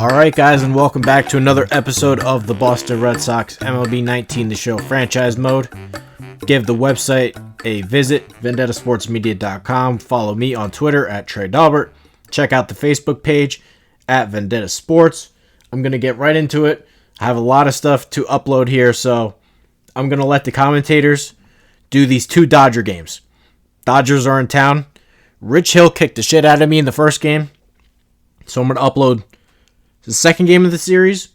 Alright guys, and welcome back to another episode of the Boston Red Sox MLB 19 The Show franchise mode. Give the website a visit, vendettasportsmedia.com. Follow me on Twitter at Trey Dalbert. Check out the Facebook page at Vendetta Sports. I'm going to get right into it. I have a lot of stuff to upload here, so I'm going to let the commentators do these two Dodger games. Dodgers are in town. Rich Hill kicked the shit out of me in the first game, so I'm going to upload the second game of the series,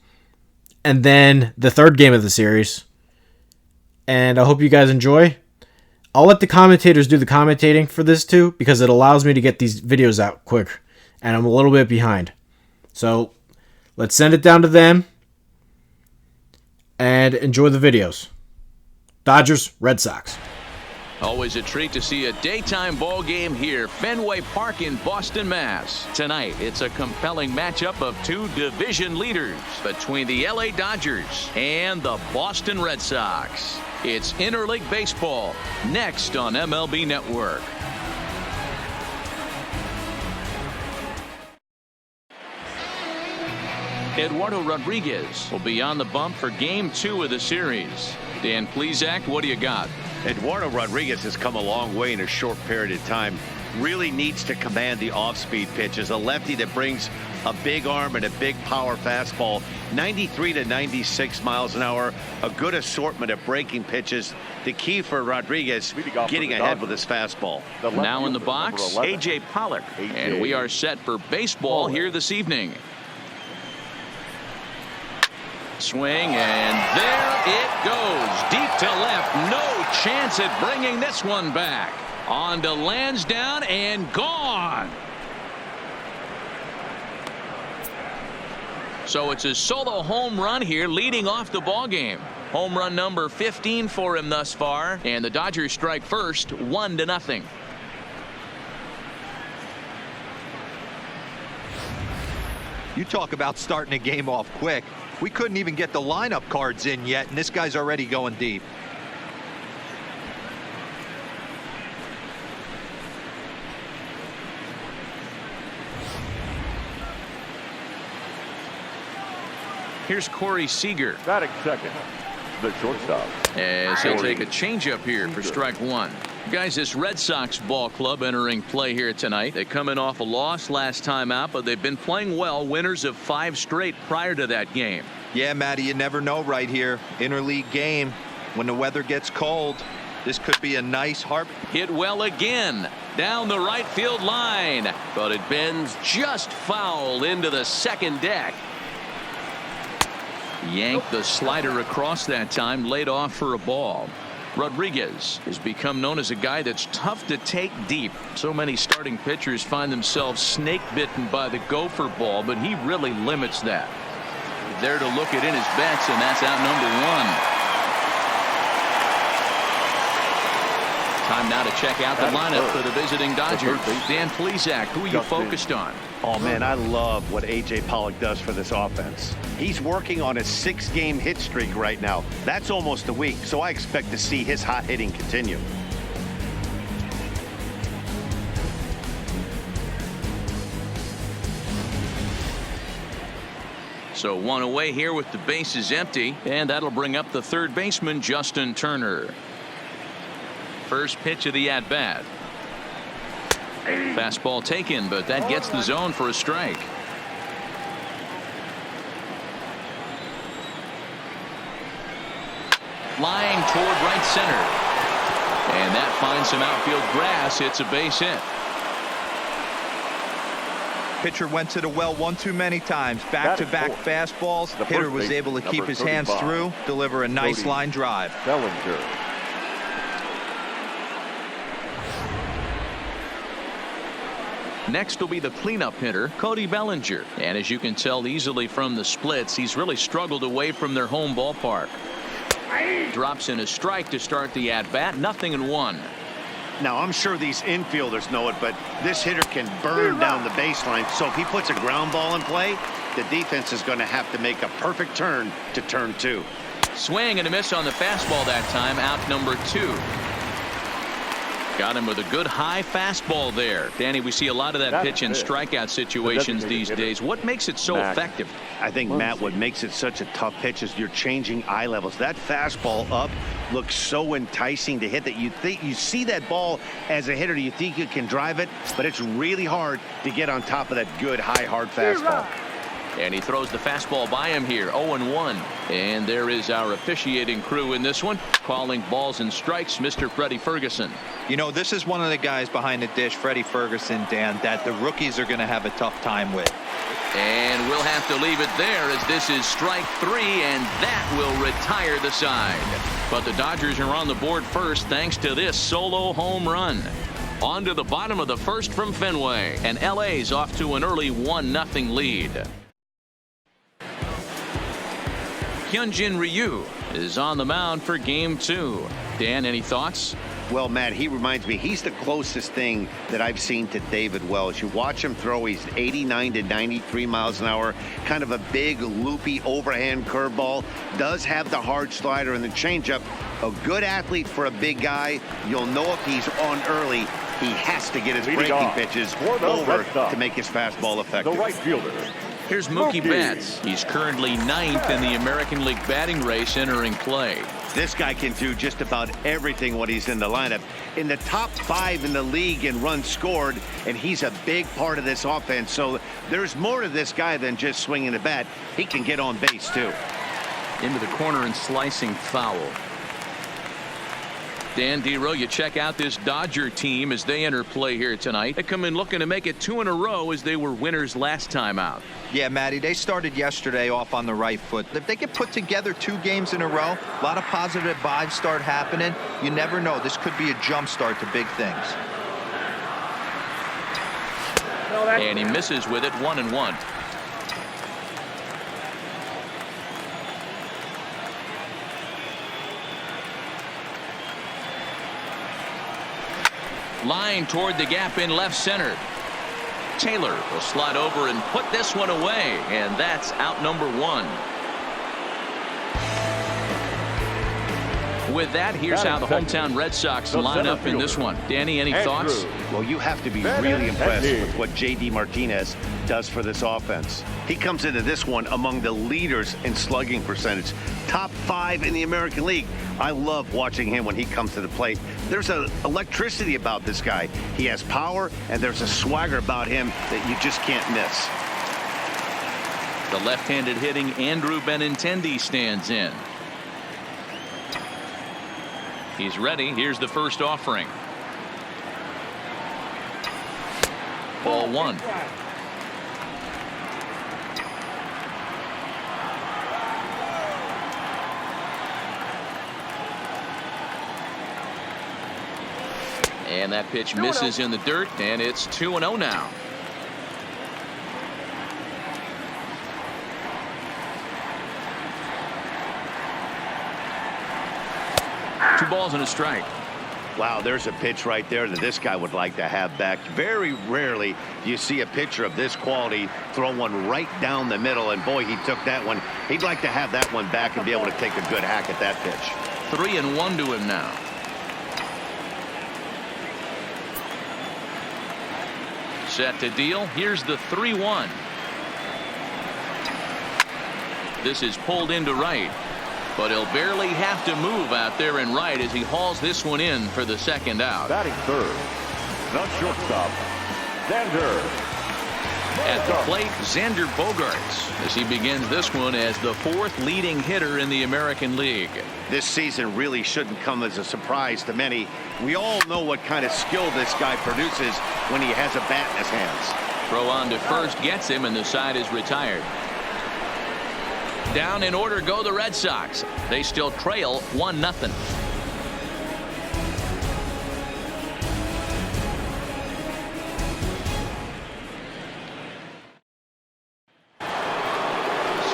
and then the third game of the series. And I hope you guys enjoy. I'll let the commentators do the commentating for this too, because it allows me to get these videos out quick, and I'm a little bit behind. So let's send it down to them and enjoy the videos. Dodgers, Red Sox. Always a treat to see a daytime ball game here, Fenway Park in Boston, Mass. Tonight, it's a compelling matchup of two division leaders between the LA Dodgers and the Boston Red Sox. It's interleague baseball, next on MLB Network. Eduardo Rodriguez will be on the bump for Game 2 of the series. Dan Plesac, what do you got? Eduardo Rodriguez has come a long way in a short period of time. Really needs to command the off-speed pitches. A lefty that brings a big arm and a big power fastball. 93 to 96 miles an hour. A good assortment of breaking pitches. The key for Rodriguez, getting ahead with his fastball. Now in the box, A.J. Pollock. And we are set for baseball here this evening. Swing, and there it goes. Deep to left. No chance at bringing this one back. On to Lansdowne and gone. So it's a solo home run here leading off the ball game. Home run number 15 for him thus far. And the Dodgers strike first, 1-0. You talk about starting a game off quick. We couldn't even get the lineup cards in yet, and this guy's already going deep. Here's Corey Seager. Batting second, the shortstop. As he'll take a changeup here for strike one. Guys, this Red Sox ball club entering play here tonight. They come in off a loss last time out, but they've been playing well. Winners of 5 straight prior to that game. Yeah, Matty, you never know right here. Interleague game. When the weather gets cold, this could be a nice harp. Hit well again. Down the right field line. But it bends just foul into the second deck. Yanked the slider across that time. Laid off for a ball. Rodriguez has become known as a guy that's tough to take deep. So many starting pitchers find themselves snake bitten by the gopher ball, but he really limits that. There to look it in his bets, and that's out number 1. Time now to check out the lineup for the visiting Dodgers. Dan Plesac, who are you focused on? Oh, man, I love what A.J. Pollock does for this offense. He's working on a 6-game hit streak right now. That's almost a week, so I expect to see his hot hitting continue. So one away here with the bases empty, and that'll bring up the third baseman, Justin Turner. First pitch of the at-bat. Fastball taken, but that gets the zone for a strike. Flying toward right center. And that finds some outfield grass. It's a base hit. Pitcher went to the well one too many times. Back-to-back fastballs. Hitter was able to keep his hands through, deliver a nice line drive. Bellinger. Next will be the cleanup hitter, Cody Bellinger. And as you can tell easily from the splits, he's really struggled away from their home ballpark. Drops in a strike to start the at-bat. 0-1. Now, I'm sure these infielders know it, but this hitter can burn down the baseline. So if he puts a ground ball in play, the defense is going to have to make a perfect turn to turn 2. Swing and a miss on the fastball that time. Out number 2. Got him with a good high fastball there. Danny, we see a lot of that pitch in strikeout situations these days. What makes it so effective? I think, Matt, what makes it such a tough pitch is you're changing eye levels. That fastball up looks so enticing to hit that you see that ball as a hitter, you think you can drive it, but it's really hard to get on top of that good high hard fastball. And he throws the fastball by him here, 0-1. And there is our officiating crew in this one, calling balls and strikes, Mr. Freddie Ferguson. You know, this is one of the guys behind the dish, Freddie Ferguson, Dan, that the rookies are going to have a tough time with. And we'll have to leave it there as this is strike 3, and that will retire the side. But the Dodgers are on the board first thanks to this solo home run. On to the bottom of the first from Fenway, and LA's off to an early 1-0 lead. Hyun Jin Ryu is on the mound for game 2. Dan, any thoughts? Well, Matt, he reminds me, he's the closest thing that I've seen to David Wells. You watch him throw, he's 89 to 93 miles an hour, kind of a big, loopy, overhand curveball. Does have the hard slider and the changeup. A good athlete for a big guy. You'll know if he's on early, he has to get his breaking pitches over to make his fastball effective. The right fielder. Here's Mookie Betts. He's currently 9th in the American League batting race entering play. This guy can do just about everything when he's in the lineup. In the top 5 in the league in runs scored, and he's a big part of this offense. So there's more to this guy than just swinging the bat. He can get on base, too. Into the corner and slicing foul. Dan Dero, you check out this Dodger team as they enter play here tonight. They come in looking to make it 2 in a row as they were winners last time out. Yeah, Matty, they started yesterday off on the right foot. If they can put together 2 games in a row, a lot of positive vibes start happening. You never know. This could be a jump start to big things. And he misses with it, 1-1. Line toward the gap in left center. Taylor will slide over and put this one away, and that's out number 1. With that, here's how the hometown Red Sox line up in this one. Danny, any thoughts? Well, you have to be really impressed with what J.D. Martinez does for this offense. He comes into this one among the leaders in slugging percentage. Top 5 in the American League. I love watching him when he comes to the plate. There's an electricity about this guy. He has power, and there's a swagger about him that you just can't miss. The left-handed hitting Andrew Benintendi stands in. He's ready. Here's the first offering. Ball 1. And that pitch misses in the dirt, and it's 2-0 now. Two balls and a strike. Wow, there's a pitch right there that this guy would like to have back. Very rarely do you see a pitcher of this quality throw one right down the middle, and boy, he took that one. He'd like to have that one back and be able to take a good hack at that pitch. 3-1 to him now. Set to deal. Here's the 3-1. This is pulled into right, but he'll barely have to move out there in right as he hauls this one in for the second out. Batting third, the shortstop, Xander. At the plate, Xander Bogaerts, as he begins this one as the 4th leading hitter in the American League. This season really shouldn't come as a surprise to many. We all know what kind of skill this guy produces when he has a bat in his hands. Throw on to first gets him, and the side is retired. Down in order go the Red Sox. They still trail 1-0.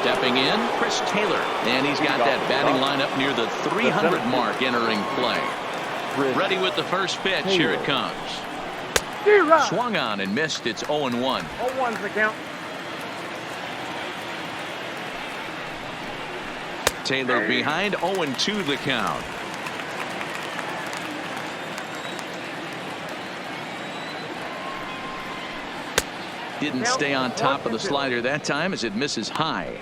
Stepping in, Chris Taylor, and he's got that batting lineup near the 300 mark entering play. Ready with the first pitch. Here it comes. Swung on and missed. It's 0-1. 0-1's the count. Taylor behind, 0-2 the count. Didn't stay on top of the slider that time as it misses high.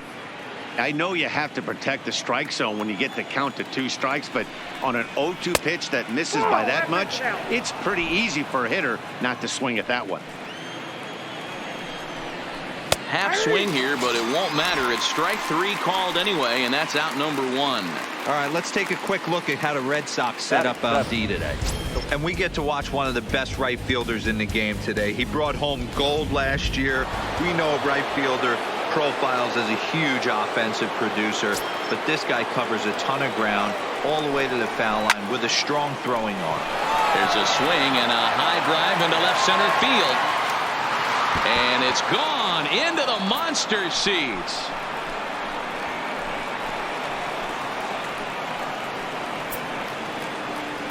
I know you have to protect the strike zone when you get the count to 2 strikes, but on an 0-2 pitch that misses by that much, it's pretty easy for a hitter not to swing at that one. Half swing here, but it won't matter. It's strike 3 called anyway, and that's out number 1. All right, let's take a quick look at how the Red Sox set up on D today. And we get to watch one of the best right fielders in the game today. He brought home gold last year. We know a right fielder profiles as a huge offensive producer, but this guy covers a ton of ground all the way to the foul line with a strong throwing arm. There's a swing and a high drive into left center field. And it's gone into the monster seats.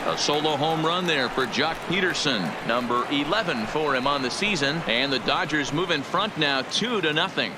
A solo home run there for Jock Peterson, number 11 for him on the season, and the Dodgers move in front now 2-0.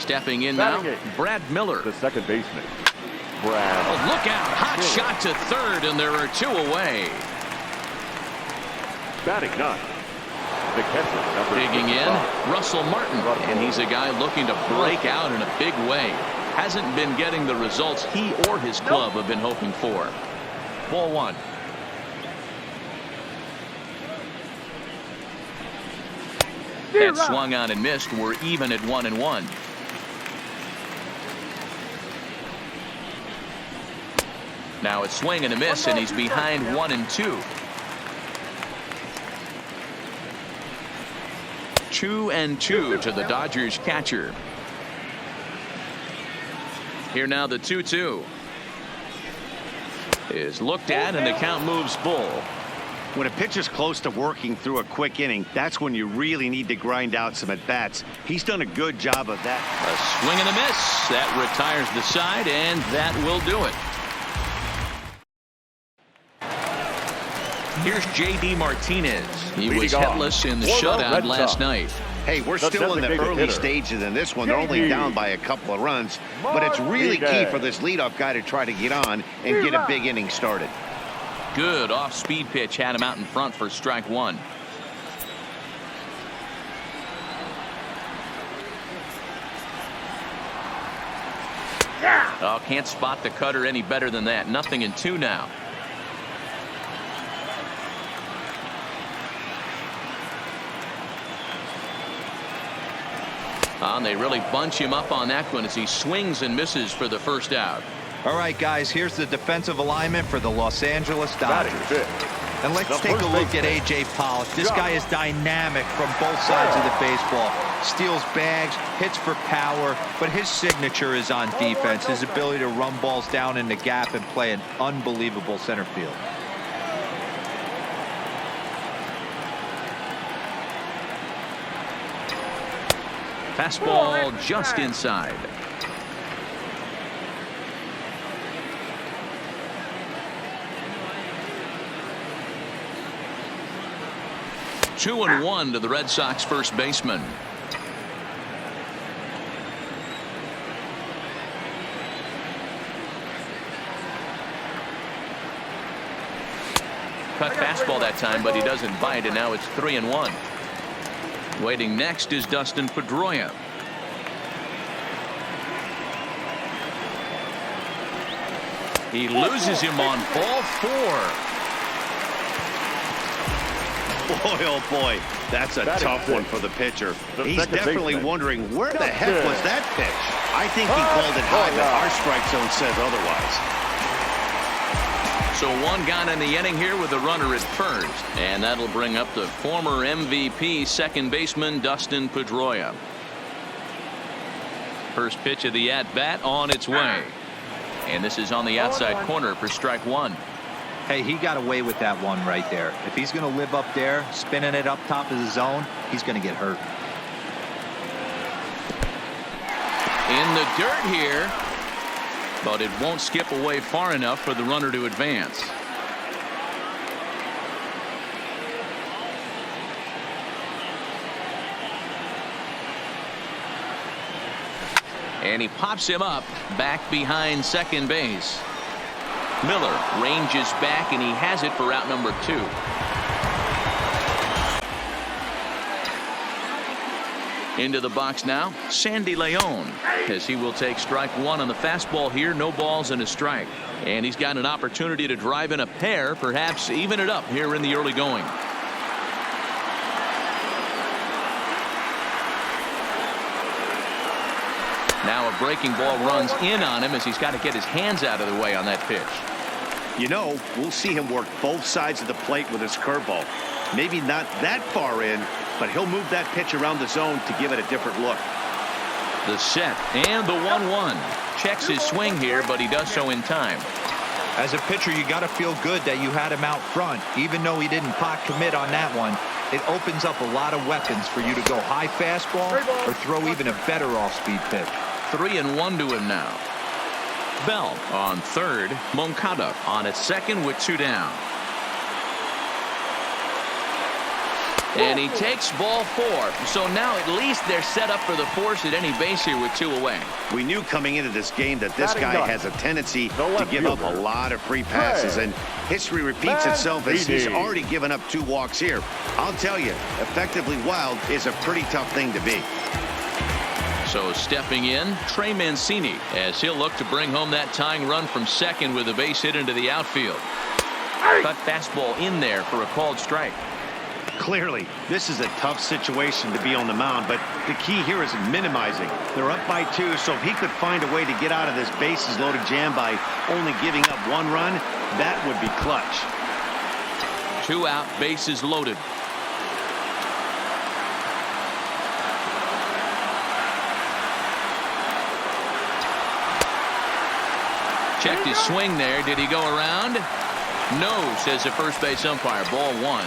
Stepping in now, Brad Miller. The second baseman, Brad. Oh, look out. Hot shot to third, and there are 2 away. Batting 9. The catcher, number Digging in, 5. Russell Martin. And he's a guy looking to break out in a big way. Hasn't been getting the results he or his club have been hoping for. Ball 1. That swung on and missed. We're even at 1-1. Now it's swing and a miss, and he's behind 1-2. 2-2 to the Dodgers catcher. Here now the 2-2 is looked at, and the count moves full. When a pitcher's close to working through a quick inning, that's when you really need to grind out some at-bats. He's done a good job of that. A swing and a miss. That retires the side, and that will do it. Here's J.D. Martinez. He was hitless in the shutout last night. Hey, we're still in the early stages in this one. They're only down by a couple of runs, but it's really key for this leadoff guy to try to get on and get a big inning started. Good off-speed pitch had him out in front for strike 1. Oh, can't spot the cutter any better than that. 0-2 now. And they really bunch him up on that one as he swings and misses for the first out. All right, guys, here's the defensive alignment for the Los Angeles Dodgers. And let's take a look at A.J. Pollock. This guy is dynamic from both sides of the baseball. Steals bags, hits for power, but his signature is on defense. His ability to run balls down in the gap and play an unbelievable center field. Fastball just inside. Two and one to the Red Sox first baseman. Cut fastball that time, but he doesn't bite, and now it's 3-1. Waiting next is Dustin Pedroia. He loses him on ball 4. Boy, oh boy, that's a tough one for the pitcher. He's definitely wondering where the heck was that pitch. I think he called it high, but our strike zone says otherwise. So one gone in the inning here with a runner at first, and that'll bring up the former MVP second baseman Dustin Pedroia. First pitch of the at-bat on its way, and this is on the outside corner for strike 1. Hey, he got away with that one right there. If he's going to live up there, spinning it up top of the zone, he's going to get hurt. In the dirt here, but it won't skip away far enough for the runner to advance. And he pops him up back behind second base. Miller ranges back, and he has it for out number 2. Into the box now, Sandy Leon, as he will take strike 1 on the fastball here. No balls and a strike. And he's got an opportunity to drive in a pair, perhaps even it up here in the early going. Now a breaking ball runs in on him as he's got to get his hands out of the way on that pitch. You know, we'll see him work both sides of the plate with his curveball. Maybe not that far in, but he'll move that pitch around the zone to give it a different look. The set and the 1-1. Checks his swing here, but he does so in time. As a pitcher, you got to feel good that you had him out front. Even though he didn't pot commit on that one, it opens up a lot of weapons for you to go high fastball or throw even a better off-speed pitch. 3-1 to him now. Bell on third. Moncada on at second with 2 down. And he takes ball 4. So now at least they're set up for the force at any base here with 2 away. We knew coming into this game that this guy has a tendency to give up a lot of free passes, and history repeats itself as he's already given up 2 walks here. I'll tell you, effectively wild is a pretty tough thing to be. So stepping in, Trey Mancini, as he'll look to bring home that tying run from second with a base hit into the outfield. Cut fastball in there for a called strike. Clearly, this is a tough situation to be on the mound, but the key here is minimizing. They're up by 2, so if he could find a way to get out of this bases loaded jam by only giving up 1 run, that would be clutch. 2 out, bases loaded. Checked his swing there. Did he go around? No, says the first base umpire. Ball 1.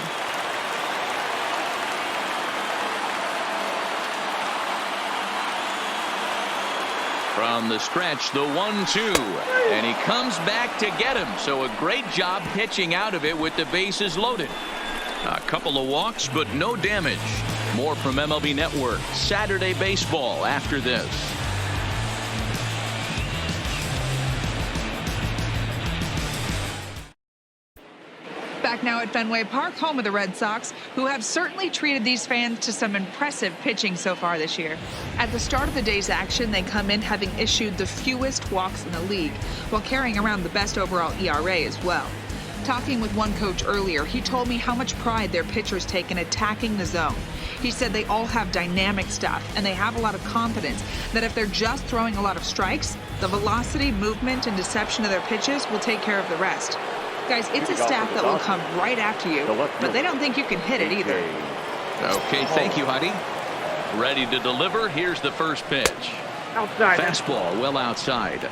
From the stretch, the 1-2. And he comes back to get him. So a great job pitching out of it with the bases loaded. A couple of walks, but no damage. More from MLB Network. Saturday baseball after this. Back now at Fenway Park, home of the Red Sox, who have certainly treated these fans to some impressive pitching so far this year. At the start of the day's action, they come in having issued the fewest walks in the league, while carrying around the best overall ERA as well. Talking with one coach earlier, he told me how much pride their pitchers take in attacking the zone. He said they all have dynamic stuff, and they have a lot of confidence that if they're just throwing a lot of strikes, the velocity, movement, and deception of their pitches will take care of the rest. Guys, it's a staff that will come right after you, but they don't think you can hit it either. Okay, thank you, Heidi. Ready to deliver. Here's the first pitch. Outside. Fastball well outside.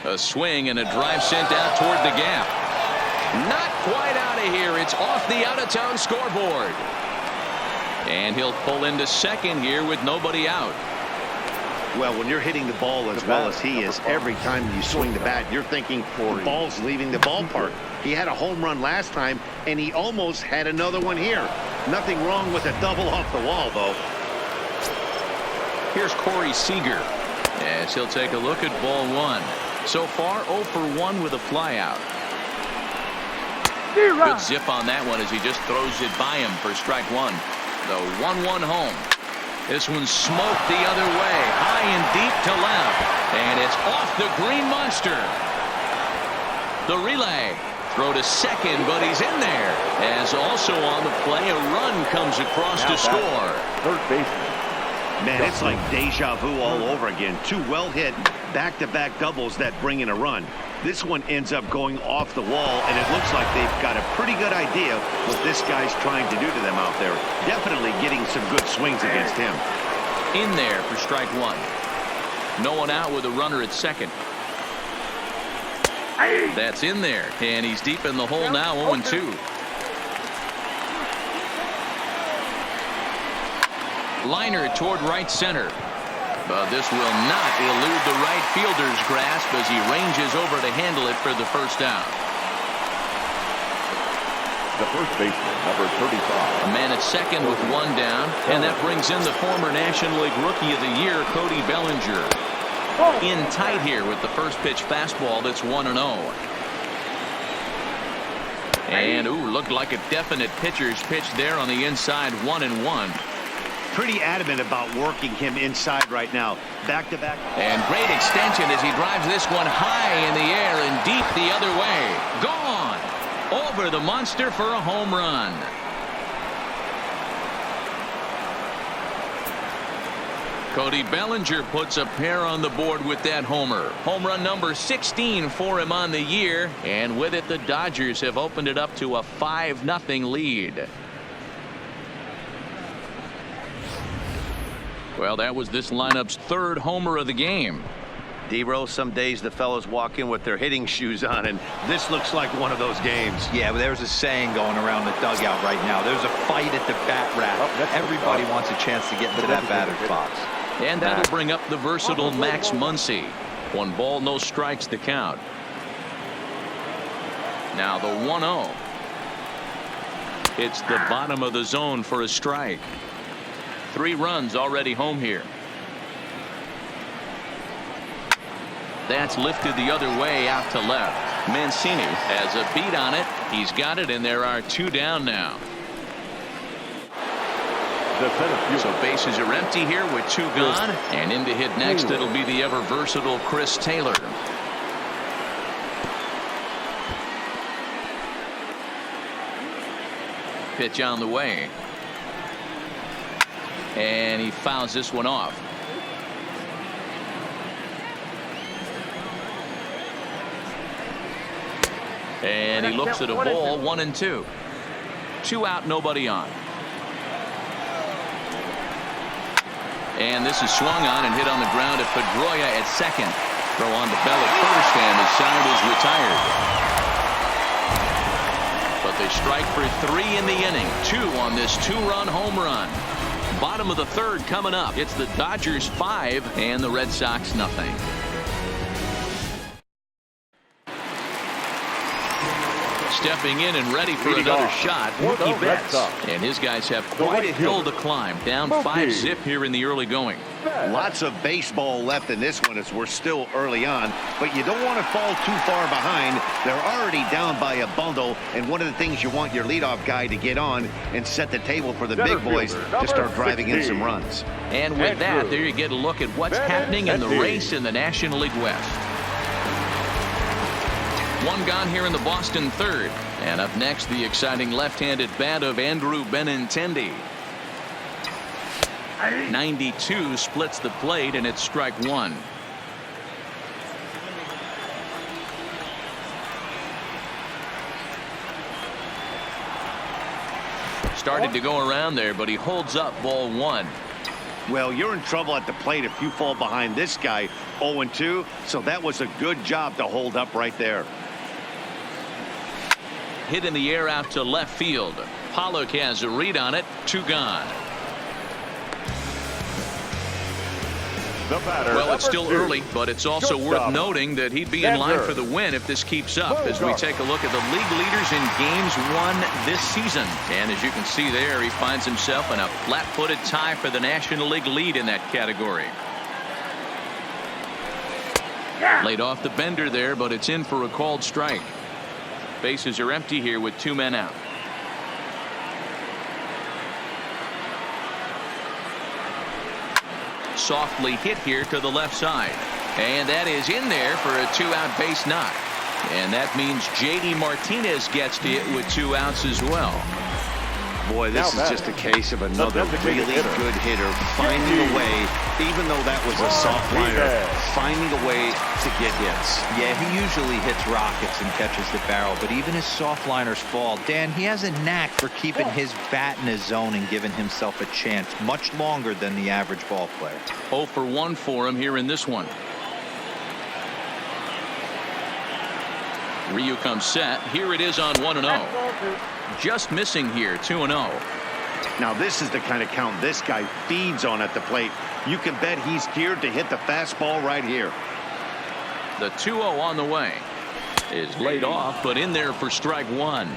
A swing and a drive sent out toward the gap. Not quite out of here. It's off the out-of-town scoreboard. And he'll pull into second here with nobody out. Well, when you're hitting the ball as well as he is, every time you swing the bat, you're thinking the ball's leaving the ballpark. He had a home run last time, and he almost had another one here. Nothing wrong with a double off the wall, though. Here's Corey Seager, as he'll take a look at ball 1. So far, 0 for 1 with a flyout. Good zip on that one as he just throws it by him for strike 1. The 1-1 home. This one's smoked the other way, high and deep to left, and it's off the green monster. The relay, throw to second, but he's in there. As also on the play, a run comes across to score. Third baseman. Man, it's like deja vu all over again. 2 well-hit back-to-back doubles that bring in a run. This one ends up going off the wall, and it looks like they've got a pretty good idea what this guy's trying to do to them out there. Definitely getting some good swings against him. In there for strike 1. No one out with a runner at second. That's in there, and he's deep in the hole now, 0-2. Liner toward right center. But this will not elude the right fielder's grasp as he ranges over to handle it for the first down. The first baseman, number 35. A man at second with one down, and that brings in the former National League Rookie of the Year, Cody Bellinger. In tight here with the first pitch fastball that's 1-0. And looked like a definite pitcher's pitch there on the inside, 1-1. Pretty adamant about working him inside right now. Back to back. And great extension as he drives this one high in the air and deep the other way. Gone over the monster for a home run. Cody Bellinger puts a pair on the board with that homer. Home run number 16 for him on the year. And with it, the Dodgers have opened it up to a 5-0 lead. Well, that was this lineup's third homer of the game. D-Rose, some days the fellas walk in with their hitting shoes on, and this looks like one of those games. Yeah, but there's a saying going around the dugout right now. There's a fight at the bat rack. Everybody wants a chance to get into that batter's box. And that'll bring up the versatile Max Muncy. 1 ball, no strikes to count. Now the 1-0. It's the bottom of the zone for a strike. 3 runs already home here. That's lifted the other way out to left. Mancini has a beat on it. He's got it, and there are 2 down now. So bases are empty here with 2 gone. And in to hit next, it'll be the ever versatile Chris Taylor. Pitch on the way. And he fouls this one off. And he looks at a ball, 1-2. 2 out, nobody on. And this is swung on and hit on the ground at Pedroia at second. Throw on to Bell at first, and the side is retired. But they strike for 3 in the inning. 2 on this 2-run home run. Bottom of the third coming up. It's the Dodgers 5 and the Red Sox nothing. Stepping in and ready for another shot, Mookie Betts. And his guys have quite a hill to climb. Down 5-0 here in the early going. Lots of baseball left in this one as we're still early on, but you don't want to fall too far behind. They're already down by a bundle, and one of the things you want your leadoff guy to get on and set the table for the big boys to start driving in some runs. And with that, there you get a look at what's happening in the race in the National League West. 1 gone here in the Boston third. And up next, the exciting left-handed bat of Andrew Benintendi. 92 splits the plate, and it's strike 1. Started to go around there, but he holds up ball 1. Well, you're in trouble at the plate if you fall behind this guy 0-2, so that was a good job to hold up right there. Hit in the air out to left field. Pollock has a read on it. 2 gone. Well, it's still early, but it's also worth noting that he'd be in line for the win if this keeps up as we take a look at the league leaders in games won this season. And as you can see there, he finds himself in a flat-footed tie for the National League lead in that category. Laid off the bender there, but it's in for a called strike. Bases are empty here with 2 men out. Softly hit here to the left side. And that is in there for a 2-out base knock. And that means J.D. Martinez gets to it with 2 outs as well. boy, this is just a case of another really good hitter finding a way, even though that was a soft liner, finding a way to get hits. Yeah, he usually hits rockets and catches the barrel, but even his soft liners fall. Dan, he has a knack for keeping his bat in his zone and giving himself a chance much longer than the average ball player. 0 for 1 for him here in this one. Ryu comes set. Here it is on 1-0. Just missing here, 2-0. Now this is the kind of count this guy feeds on at the plate. You can bet he's geared to hit the fastball right here. The 2-0 on the way is laid off, but in there for strike one.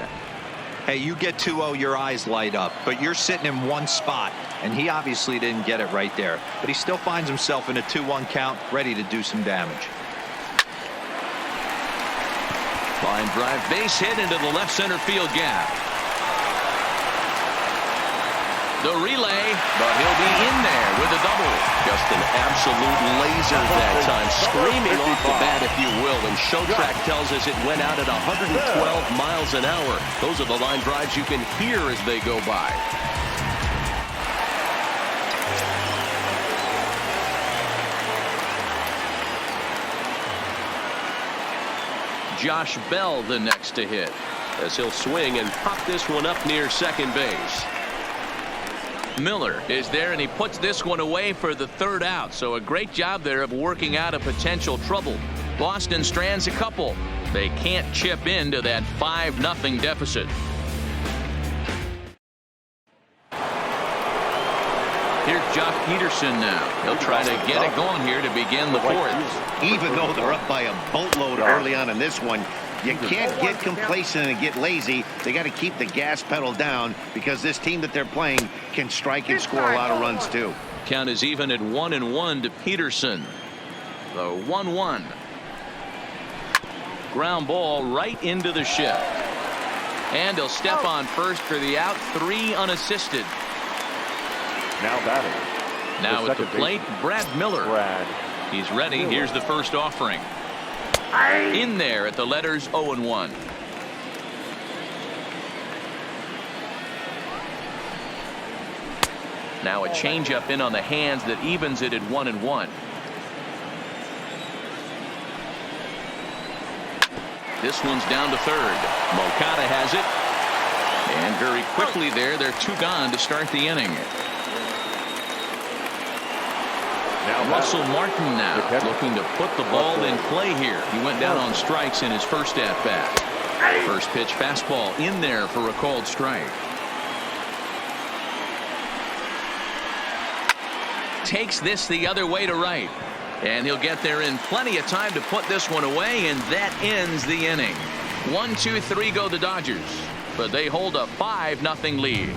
Hey, you get 2-0, your eyes light up, but you're sitting in one spot, and he obviously didn't get it right there. But he still finds himself in a 2-1 count, ready to do some damage. Line drive, base hit into the left center field gap. The relay, but he'll be in there with a double. Just an absolute laser that time, screaming off the bat, if you will. And Showtrack tells us it went out at 112 miles an hour. Those are the line drives you can hear as they go by. Josh Bell the next to hit, as he'll swing and pop this one up near second base. Miller is there, and he puts this one away for the third out. So a great job there of working out a potential trouble. Boston strands a couple. They can't chip into that 5-0 deficit. Here's Jock Peterson now. He'll try to get it going here to begin the fourth. Even though they're up by a boatload early on in this one, you can't get complacent and get lazy. They got to keep the gas pedal down, because this team that they're playing can strike and score a lot of runs too. Count is even at 1-1 to Peterson. The 1-1. Ground ball right into the ship. And he'll step on first for the out, 3 unassisted. Now batting. Now at the plate, Brad Miller. He's ready. Here's the first offering. In there at the letters 0-1. Now a changeup in on the hands that evens it at 1-1. This one's down to third. Moncada has it. And very quickly there, they're 2 gone to start the inning. Russell Martin now looking to put the ball in play here. He went down on strikes in his first at bat. First pitch fastball in there for a called strike. Takes this the other way to right. And he'll get there in plenty of time to put this one away, and that ends the inning. 1, 2, 3 go the Dodgers, but they hold a 5-0 lead.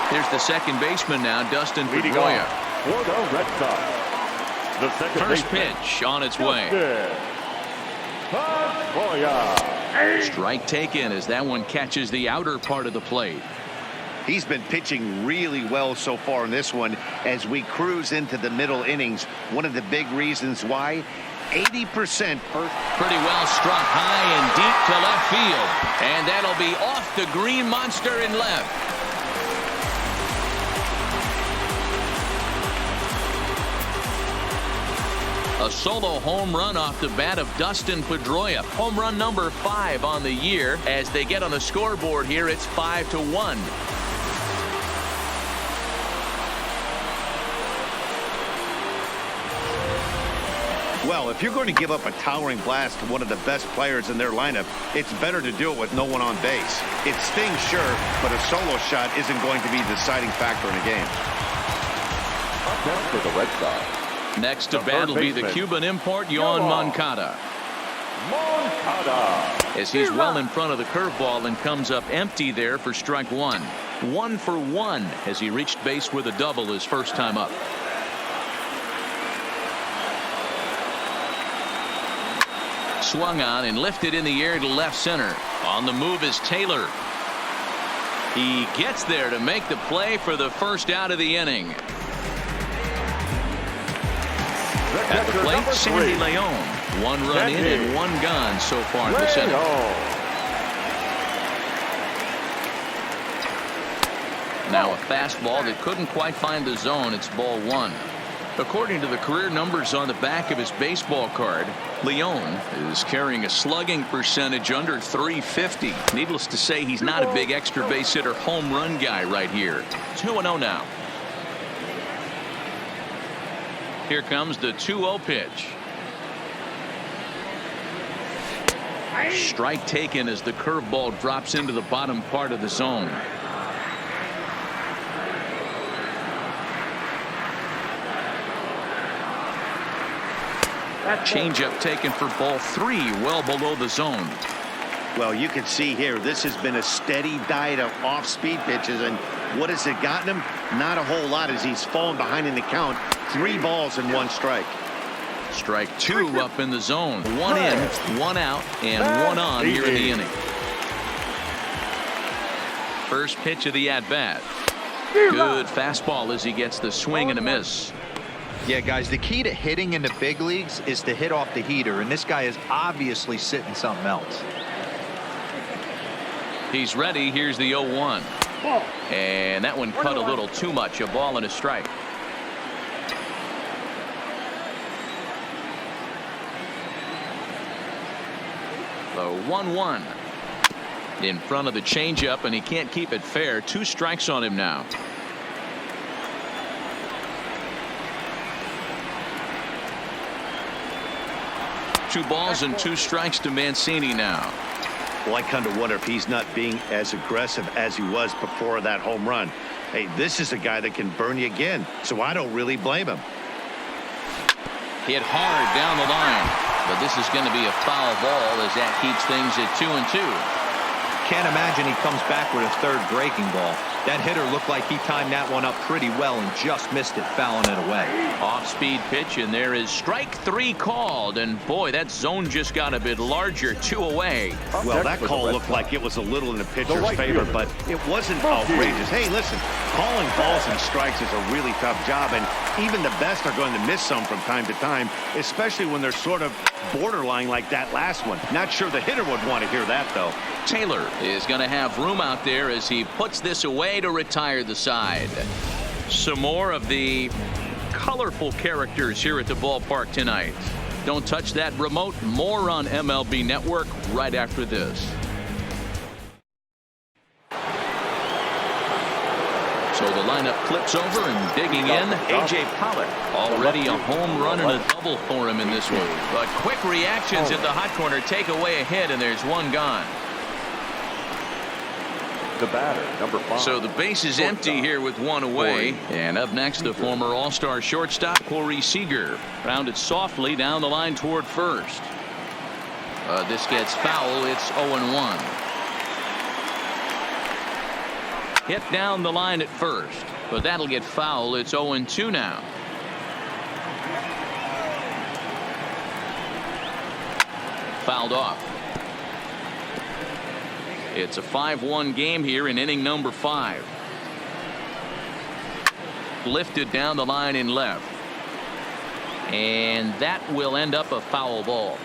Here's the second baseman now, Dustin Pedroia. For the Red Sox, the second First baseman, pitch on its way. Pedroia. Strike taken as that one catches the outer part of the plate. He's been pitching really well so far in this one as we cruise into the middle innings. One of the big reasons why, 80%. Pretty well struck high and deep to left field. And that'll be off the green monster in left. A solo home run off the bat of Dustin Pedroia. Home run number 5 on the year. As they get on the scoreboard here, it's 5-1. Well, if you're going to give up a towering blast to one of the best players in their lineup, it's better to do it with no one on base. It stings, sure, but a solo shot isn't going to be the deciding factor in a game. Up next for the Red Sox. Next to bat will be the Cuban import, Yoan Moncada. As he's well in front of the curveball and comes up empty there for strike 1. 1 for 1 as he reached base with a double his first time up. Swung on and lifted in the air to left center. On the move is Taylor. He gets there to make the play for the first out of the inning. At the plate, Sandy Leon. 1 run in and 1 gone so far in this inning. Now a fastball that couldn't quite find the zone. It's ball one. According to the career numbers on the back of his baseball card, Leon is carrying a slugging percentage under 350. Needless to say, he's not a big extra base hitter home run guy right here. 2-0 now. Here comes the 2-0 pitch. Strike taken as the curveball drops into the bottom part of the zone. Changeup taken for ball three, well below the zone. Well, you can see here, this has been a steady diet of off-speed pitches, and what has it gotten him? Not a whole lot, as he's fallen behind in the count. 3 balls and 1 strike. Strike 2 up in the zone. 1 in, 1 out, and 1 on here in the inning. First pitch of the at-bat. Good fastball as he gets the swing and a miss. Yeah, guys, the key to hitting in the big leagues is to hit off the heater, and this guy is obviously sitting something else. He's ready. Here's the 0-1. And that one cut a little too much. A ball and a strike. The 1-1 in front of the changeup, and he can't keep it fair. 2 strikes on him now. Two balls and 2 strikes to Mancini now. Well, I kind of wonder if he's not being as aggressive as he was before that home run. Hey, this is a guy that can burn you again, so I don't really blame him. Hit hard down the line, but this is going to be a foul ball as that keeps things at 2-2. Can't imagine he comes back with a third breaking ball. That hitter looked like he timed that one up pretty well and just missed it, fouling it away. Off-speed pitch, and there is strike 3 called. And boy, that zone just got a bit larger. 2 away. Well, that call looked like it was a little in the pitcher's favor, but it wasn't outrageous. Hey, listen, calling balls and strikes is a really tough job, and even the best are going to miss some from time to time, especially when they're sort of borderline like that last one. Not sure the hitter would want to hear that, though. Taylor is going to have room out there as he puts this away to retire the side. Some more of the colorful characters here at the ballpark tonight. Don't touch that remote. More on MLB Network right after this. So the lineup flips over, and digging in, A.J. Pollock. Already a home run and a double for him in this one. But quick reactions at the hot corner take away a hit, and there's one gone. The batter, number 5. So the base is empty here with 1 away. And up next, the former All-Star shortstop, Corey Seager. Rounded softly down the line toward first. This gets foul. It's 0-1. Hit down the line at first, but that'll get foul. It's 0-2 now. Fouled off. It's a 5-1 game here in inning number 5. Lifted down the line in left, and that will end up a foul ball.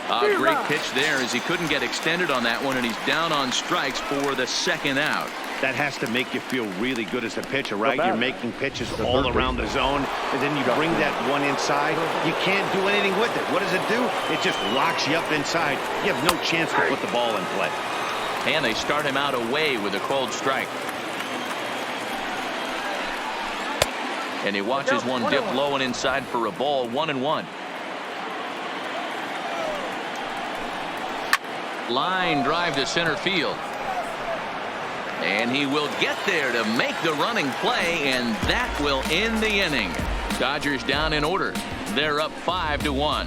A great pitch there as he couldn't get extended on that one, and he's down on strikes for the second out. That has to make you feel really good as a pitcher, right? You're making pitches all around the zone, and then you bring that one inside. You can't do anything with it. What does it do? It just locks you up inside. You have no chance to put the ball in play. And they start him out away with a called strike. And he watches one dip low and inside for a ball. 1-1. Line drive to center field. And he will get there to make the running play, and that will end the inning. Dodgers down in order. They're up 5-1.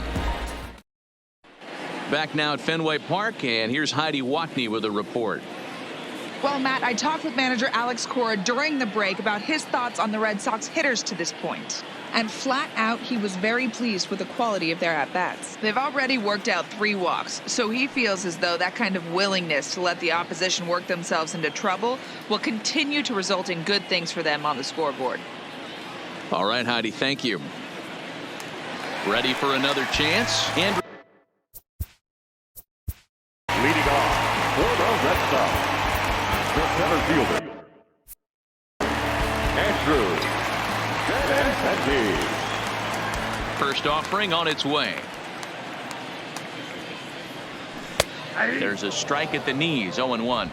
Back now at Fenway Park, and here's Heidi Watney with a report. Well, Matt, I talked with manager Alex Cora during the break about his thoughts on the Red Sox hitters to this point. And flat out, he was very pleased with the quality of their at-bats. They've already worked out 3 walks, so he feels as though that kind of willingness to let the opposition work themselves into trouble will continue to result in good things for them on the scoreboard. All right, Heidi, thank you. Ready for another chance? And Leading off for the Red Sox, fielder, Andrew Benintendi. First offering on its way. There's a strike at the knees, 0-1.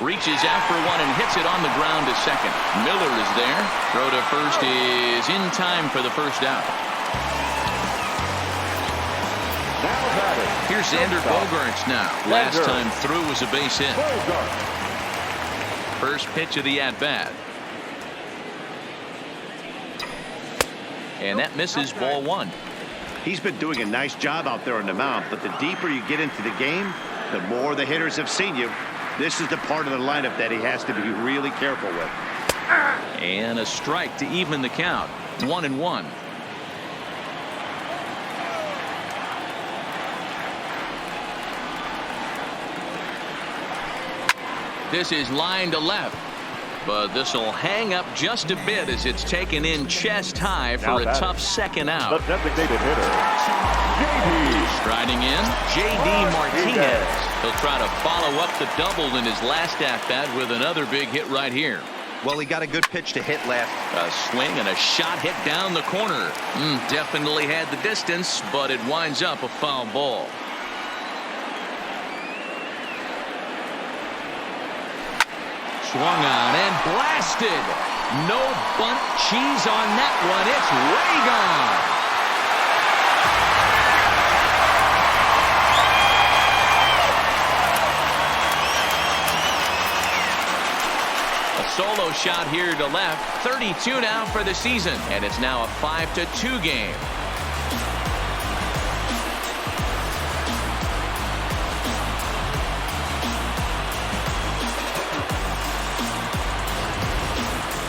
Reaches out for one and hits it on the ground to second. Miller is there. Throw to first is in time for the first out. Here's Xander Bogaerts now. Last time through was a base hit. First pitch of the at-bat. And that misses, ball one. He's been doing a nice job out there on the mound, but the deeper you get into the game, the more the hitters have seen you. This is the part of the lineup that he has to be really careful with. And a strike to even the count. 1-1. This is line to left, but this will hang up just a bit as it's taken in chest high for a tough second out. The designated hitter, J.D. Striding in, J.D. Martinez. He'll try to follow up the double in his last at-bat with another big hit right here. Well, he got a good pitch to hit left. A swing and a shot hit down the corner. Definitely had the distance, but it winds up a foul ball. Swung on and blasted. No bunt cheese on that one. It's way gone. A solo shot here to left. 32 now for the season, and it's now a 5-2 game.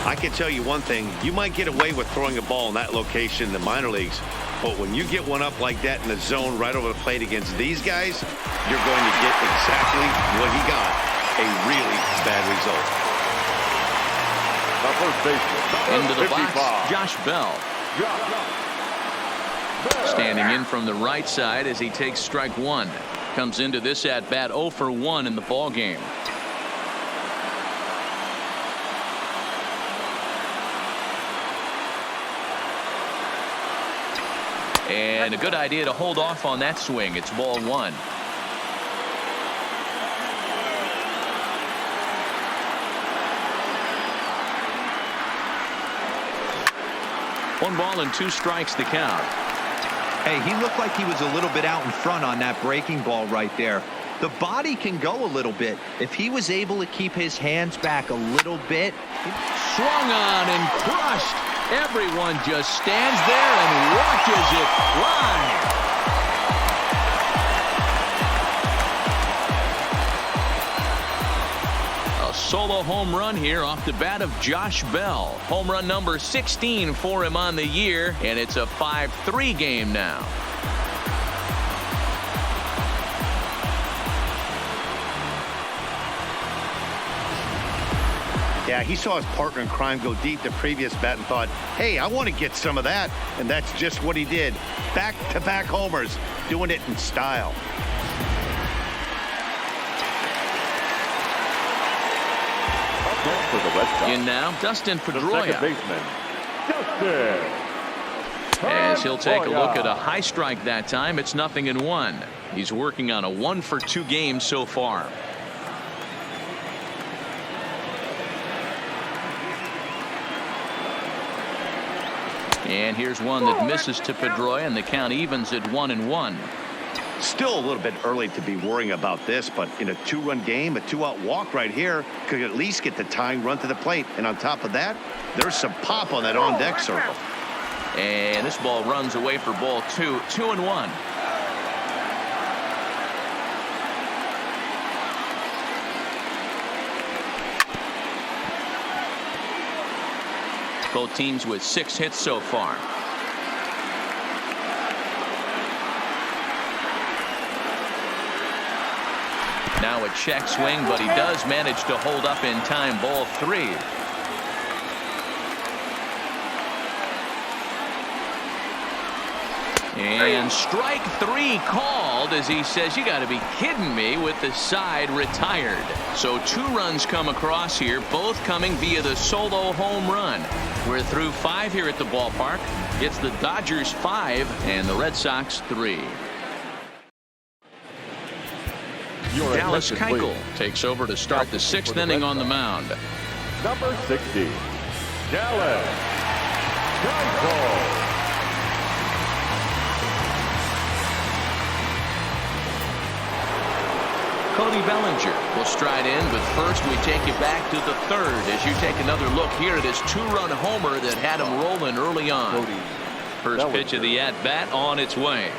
I can tell you one thing, you might get away with throwing a ball in that location in the minor leagues, but when you get one up like that in the zone right over the plate against these guys, you're going to get exactly what he got, a really bad result. The first baseman, Into the 55. box, Josh Bell. Standing in from the right side as he takes strike one. Comes into this at bat 0 for 1 in the ball game. And a good idea to hold off on that swing. It's ball one. One ball and 2 strikes the count. Hey, he looked like he was a little bit out in front on that breaking ball right there. The body can go a little bit. If he was able to keep his hands back a little bit. Swung on and crushed. Everyone just stands there and watches it fly. A solo home run here off the bat of Josh Bell. Home run number 16 for him on the year, and it's a 5-3 game now. Yeah, he saw his partner in crime go deep the previous bat and thought, hey, I want to get some of that. And that's just what he did. Back-to-back homers, doing it in style. For the Red Sox. In now, Dustin The second Pedroia. baseman, Dustin. As he'll take a look at a high strike that time. It's 0-1. He's working on a 1-for-2 game so far. And here's one that misses to Pedroia, and the count evens at 1-1. Still a little bit early to be worrying about this, but in a 2-run game, a 2-out walk right here could at least get the tying run to the plate. And on top of that, there's some pop on that on-deck circle. And this ball runs away for ball 2. 2-1. Both teams with 6 hits so far. Now a check swing, but he does manage to hold up in time. Ball 3. And strike 3 called as he says, you got to be kidding me, with the side retired. So 2 runs come across here, both coming via the solo home run. We're through 5 here at the ballpark. It's the Dodgers 5 and the Red Sox 3. Dallas Keuchel takes over to start the 6th inning on the mound. Number 60, Dallas Keuchel. Cody Bellinger will stride in, but first we take you back to the 3rd as you take another look here at his 2-run homer that had him rolling early on. First pitch of the at-bat on its way.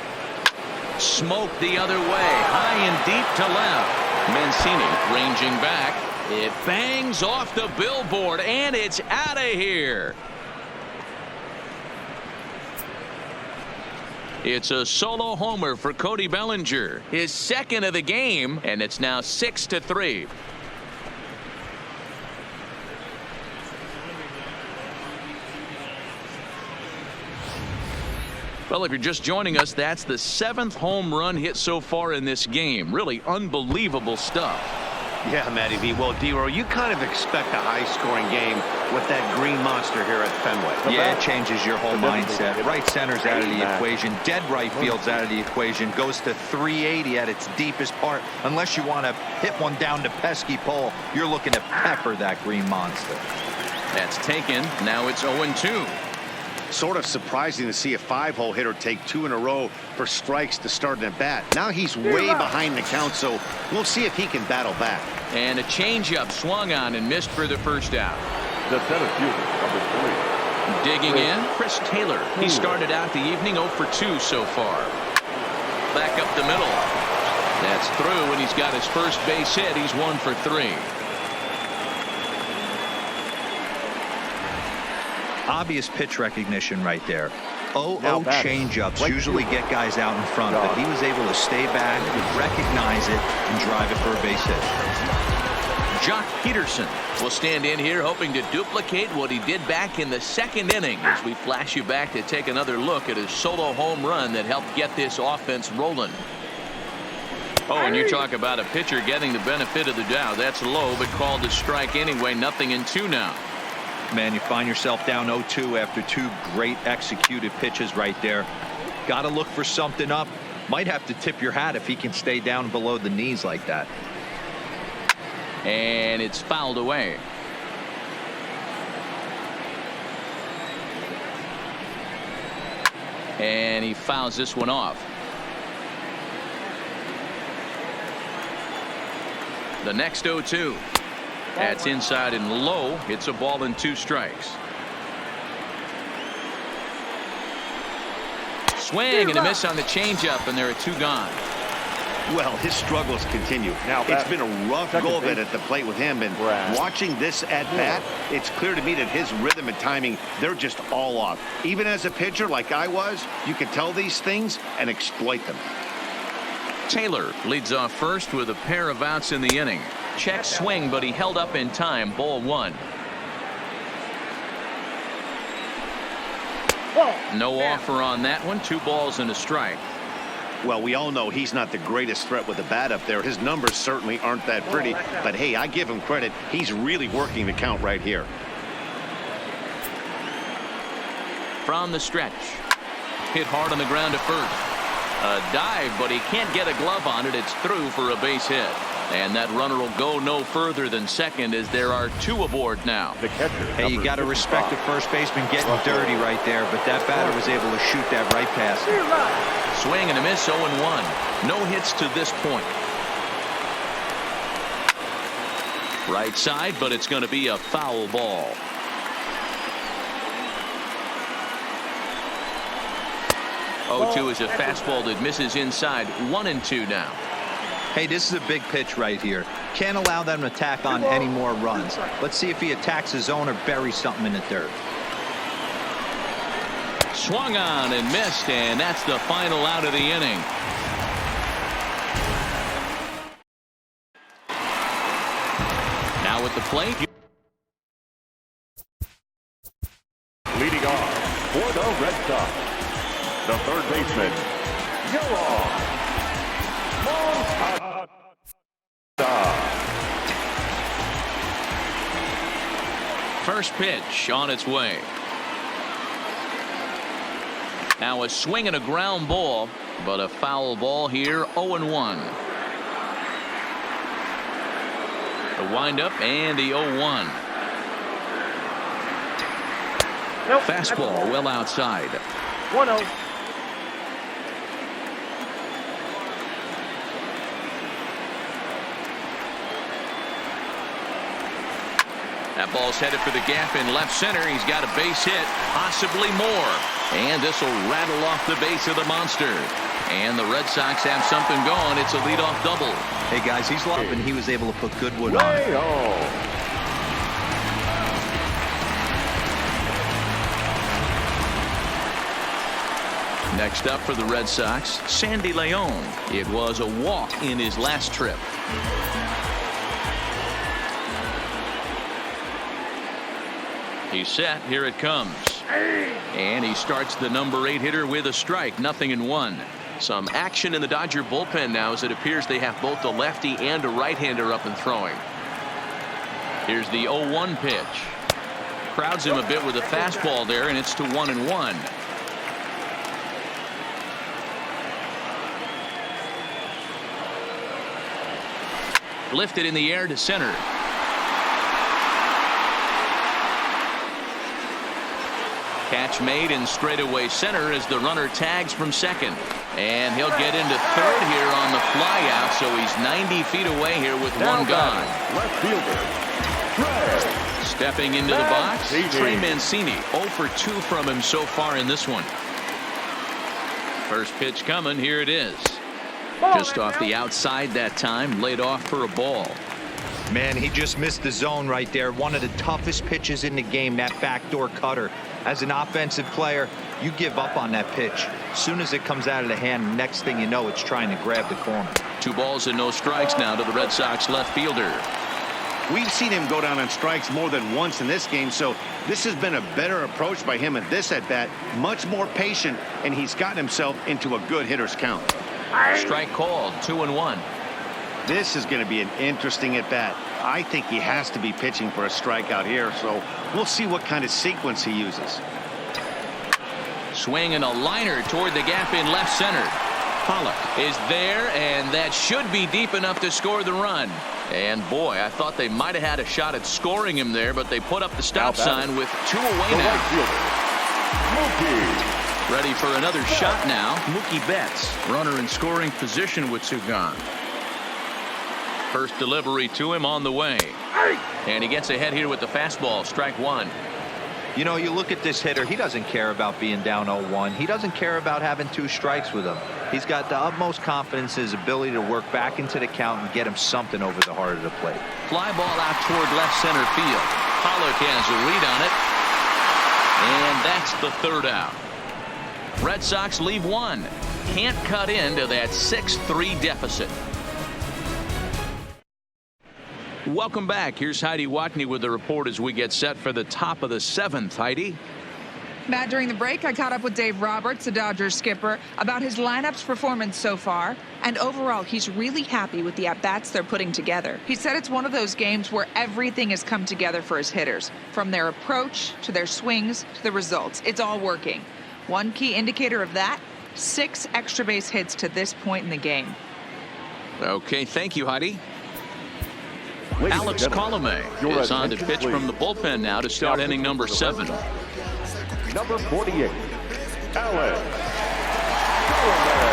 Smoked the other way, high and deep to left. Mancini ranging back. It bangs off the billboard, and it's out of here. It's a solo homer for Cody Bellinger, his 2nd of the game, and it's now 6-3. Well, if you're just joining us, that's the 7th home run hit so far in this game. Really unbelievable stuff. Yeah, Matty V. Well, D-Row, you kind of expect a high-scoring game with that green monster here at Fenway. Yeah, it changes your whole mindset. Right center's out of the equation. Dead right field's out of the equation. Goes to 380 at its deepest part. Unless you want to hit one down to pesky pole, you're looking to pepper that green monster. That's taken. Now it's 0-2. Sort of surprising to see a 5-hole hitter take 2 in a row for strikes to start an at-bat. Now he's way behind the count, so we'll see if he can battle back. And a changeup swung on and missed for the first out. The center fielder, number 3. Digging in, Chris Taylor. He started out the evening 0 for 2 so far. Back up the middle. That's through, and he's got his first base hit. He's 1 for 3. Obvious pitch recognition right there. 0-0 changeups usually get guys out in front, but he was able to stay back, recognize it, and drive it for a base hit. Jock Peterson will stand in here hoping to duplicate what he did back in the 2nd inning as we flash you back to take another look at his solo home run that helped get this offense rolling. Oh, and you talk about a pitcher getting the benefit of the doubt. That's low, but called a strike anyway. 0-2 now. Man, you find yourself down 0-2 after 2 great executed pitches right there. Got to look for something up. Might have to tip your hat if he can stay down below the knees like that. And it's fouled away. And he fouls this one off. The next 0-2. That's inside and low. It's a ball and 2 strikes. Swing and a miss on the changeup, and there are 2 gone. Well, his struggles continue. Now, it's been a rough go of it at the plate with him, and watching this at-bat, it's clear to me that his rhythm and timing, they're just all off. Even as a pitcher like I was, you can tell these things and exploit them. Taylor leads off first with a pair of outs in the inning. Check swing, but he held up in time. Ball 1. No offer on that one. 2 balls and a strike. Well, we all know he's not the greatest threat with the bat up there. His numbers certainly aren't that pretty. But, hey, I give him credit. He's really working the count right here. From the stretch. Hit hard on the ground to first. A dive, but he can't get a glove on it. It's through for a base hit. And that runner will go no further than second as there are 2 aboard now. The catcher. Hey, you got to respect the first baseman getting dirty right there, but that batter was able to shoot that right past him. Swing and a miss, 0-1. No hits to this point. Right side, but it's going to be a foul ball. Oh, 0-2 is a fastball that misses inside. 1-2 now. Hey, this is a big pitch right here. Can't allow them to tack on any more runs. Let's see if he attacks his zone or buries something in the dirt. Swung on and missed, and that's the final out of the inning. Now at the plate. Leading off for the Red Sox, the third baseman, First pitch on its way. Now a swing and a ground ball, but a foul ball here. 0-1. The windup and the 0-1. Nope. Fastball well outside. 1-0. That ball's headed for the gap in left center. He's got a base hit, possibly more. And this will rattle off the base of the monster. And the Red Sox have something going. It's a leadoff double. Hey, guys, he's locked, and he was able to put good wood on it. Next up for the Red Sox, Sandy Leon. It was a walk in his last trip. He's set. Here it comes. And he starts the number 8 hitter with a strike. 0-1. Some action in the Dodger bullpen now, as it appears they have both a lefty and a right-hander up and throwing. Here's the 0-1 pitch. Crowds him a bit with a fastball there, and it's to 1-1. Lifted in the air to center. Catch made in straightaway center as the runner tags from second. And he'll get into third here on the fly out, so he's 90 feet away here with one gone. Left fielder. Stepping into the box, Trey Mancini. 0 for 2 from him so far in this one. First pitch coming. Here it is. Just off the outside that time, laid off for a ball. Man, he just missed the zone right there. One of the toughest pitches in the game, that backdoor cutter. As an offensive player, you give up on that pitch. As soon as it comes out of the hand, next thing you know, it's trying to grab the corner. 2 balls and no strikes now to the Red Sox left fielder. We've seen him go down on strikes more than once in this game, so this has been a better approach by him at this at-bat. Much more patient, and he's gotten himself into a good hitter's count. Strike called. 2-1. This is going to be an interesting at-bat. I think he has to be pitching for a strikeout here, so we'll see what kind of sequence he uses. Swing and a liner toward the gap in left center. Pollock is there, and that should be deep enough to score the run. And boy, I thought they might have had a shot at scoring him there, but they put up the stop sign with 2 away now. Ready for another shot now. Mookie Betts, runner in scoring position with 2 gone. First delivery to him on the way. And he gets ahead here with the fastball. Strike 1. You know, you look at this hitter, he doesn't care about being down 0-1. He doesn't care about having 2 strikes with him. He's got the utmost confidence in his ability to work back into the count and get him something over the heart of the plate. Fly ball out toward left center field. Pollock has a read on it. And that's the 3rd out. Red Sox leave 1. Can't cut into that 6-3 deficit. Welcome back. Here's Heidi Watney with the report as we get set for the top of the 7th. Heidi. Matt, during the break, I caught up with Dave Roberts, the Dodgers skipper, about his lineup's performance so far. And overall, he's really happy with the at-bats they're putting together. He said it's one of those games where everything has come together for his hitters. From their approach to their swings to the results. It's all working. One key indicator of that, 6 extra base hits to this point in the game. Okay, thank you, Heidi. Alex Colomé is on to pitch from the bullpen now to start inning number 7. Number 48, Alex Colomé.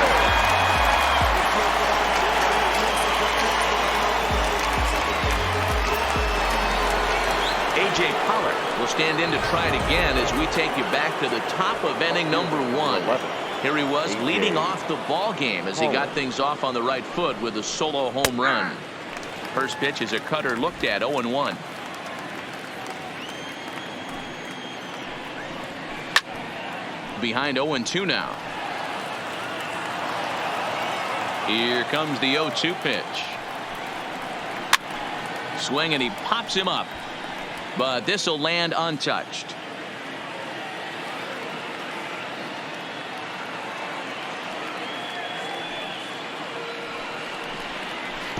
A.J. Pollock will stand in to try it again as we take you back to the top of inning number 1. Here he was leading off the ball game as he got things off on the right foot with a solo home run. First pitch is a cutter looked at. 0-1. Behind 0-2 now. Here comes the 0-2 pitch. Swing and he pops him up. But this will land untouched.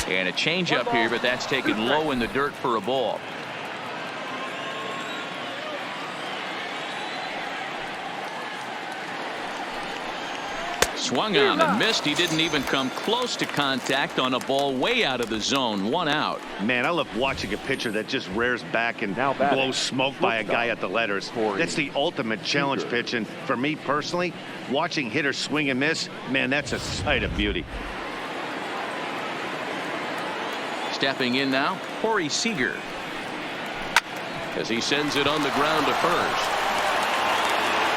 And a changeup here, but that's taken low in the dirt for a ball. Swung on and missed. He didn't even come close to contact on a ball way out of the zone. 1 out. Man, I love watching a pitcher that just rears back and blows smoke by a guy at the letters. That's the ultimate challenge pitch. And for me personally, watching hitters swing and miss, man, that's a sight of beauty. Stepping in now, Corey Seager, as he sends it on the ground to first.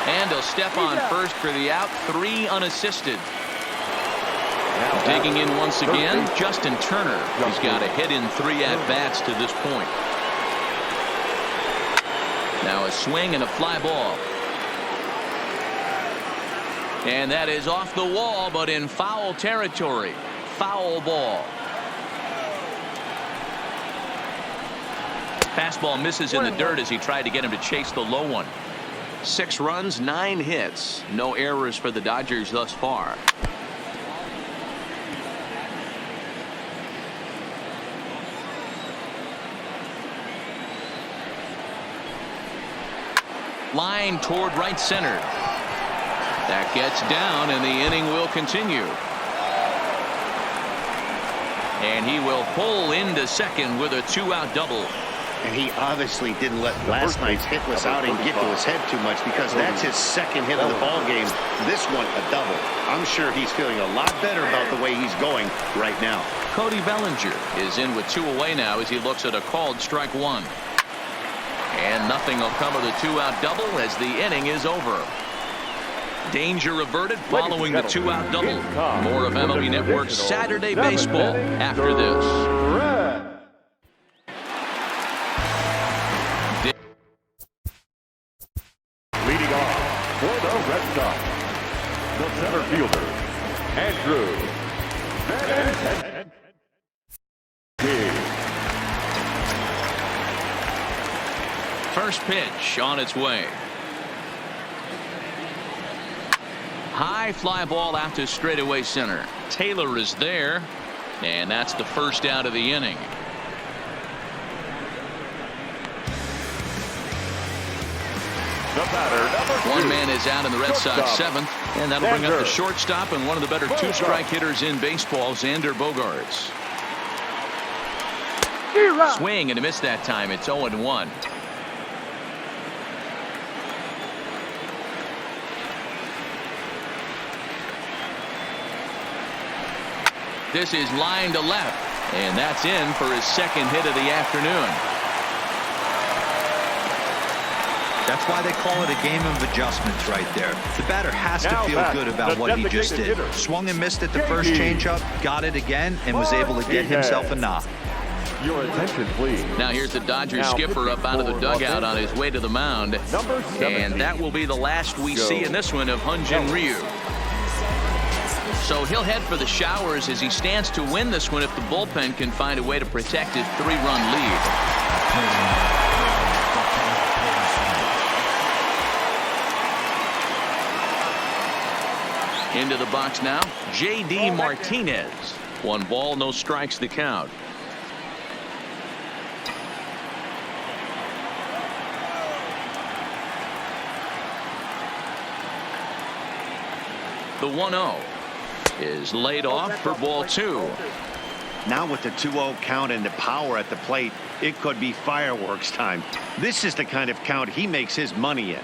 And he'll step on first for the out. 3 unassisted. Digging in once again, Justin Turner. He's got a hit in 3 at-bats to this point. Now a swing and a fly ball. And that is off the wall, but in foul territory. Foul ball. Fastball misses in the dirt as he tried to get him to chase the low one. 6 runs, 9 hits. No errors for the Dodgers thus far. Line toward right center. That gets down, and the inning will continue. And he will pull into second with a 2-out double. And he obviously didn't let last night's hitless outing get to his head too much, because that's his 2nd hit of the ball game. This one a double. I'm sure he's feeling a lot better about the way he's going right now. Cody Bellinger is in with 2 away now as he looks at a called strike 1. And nothing will come of the 2-out double as the inning is over. Danger averted following the 2-out double. More of MLB Network's Saturday Baseball after this. Leading off for the Red Sox, the center fielder, Andrew Vendetta. First pitch on its way. High fly ball out to straightaway center. Taylor is there, and that's the first out of the inning. The batter, One man is out in the Red Sox 7th, and that'll bring up the shortstop and one of the better 2-strike hitters in baseball, Xander Bogaerts. Swing and a miss that time. It's 0-1. This is line to left, and that's in for his 2nd hit of the afternoon. That's why they call it a game of adjustments right there. The batter has to feel good about what he just did. Swung and missed at the first changeup, got it again, and was able to get himself a knock. Your attention, please. Now here's the Dodgers skipper up out of the dugout on his way to the mound. And that will be the last we see in this one of Hyun Jin Ryu. So he'll head for the showers as he stands to win this one if the bullpen can find a way to protect his 3-run lead. Into the box now, J.D. Martinez. 1 ball, no strikes the count. The 1-0 is laid off for ball 2. Now with the 2-0 count and the power at the plate, it could be fireworks time. This is the kind of count he makes his money in.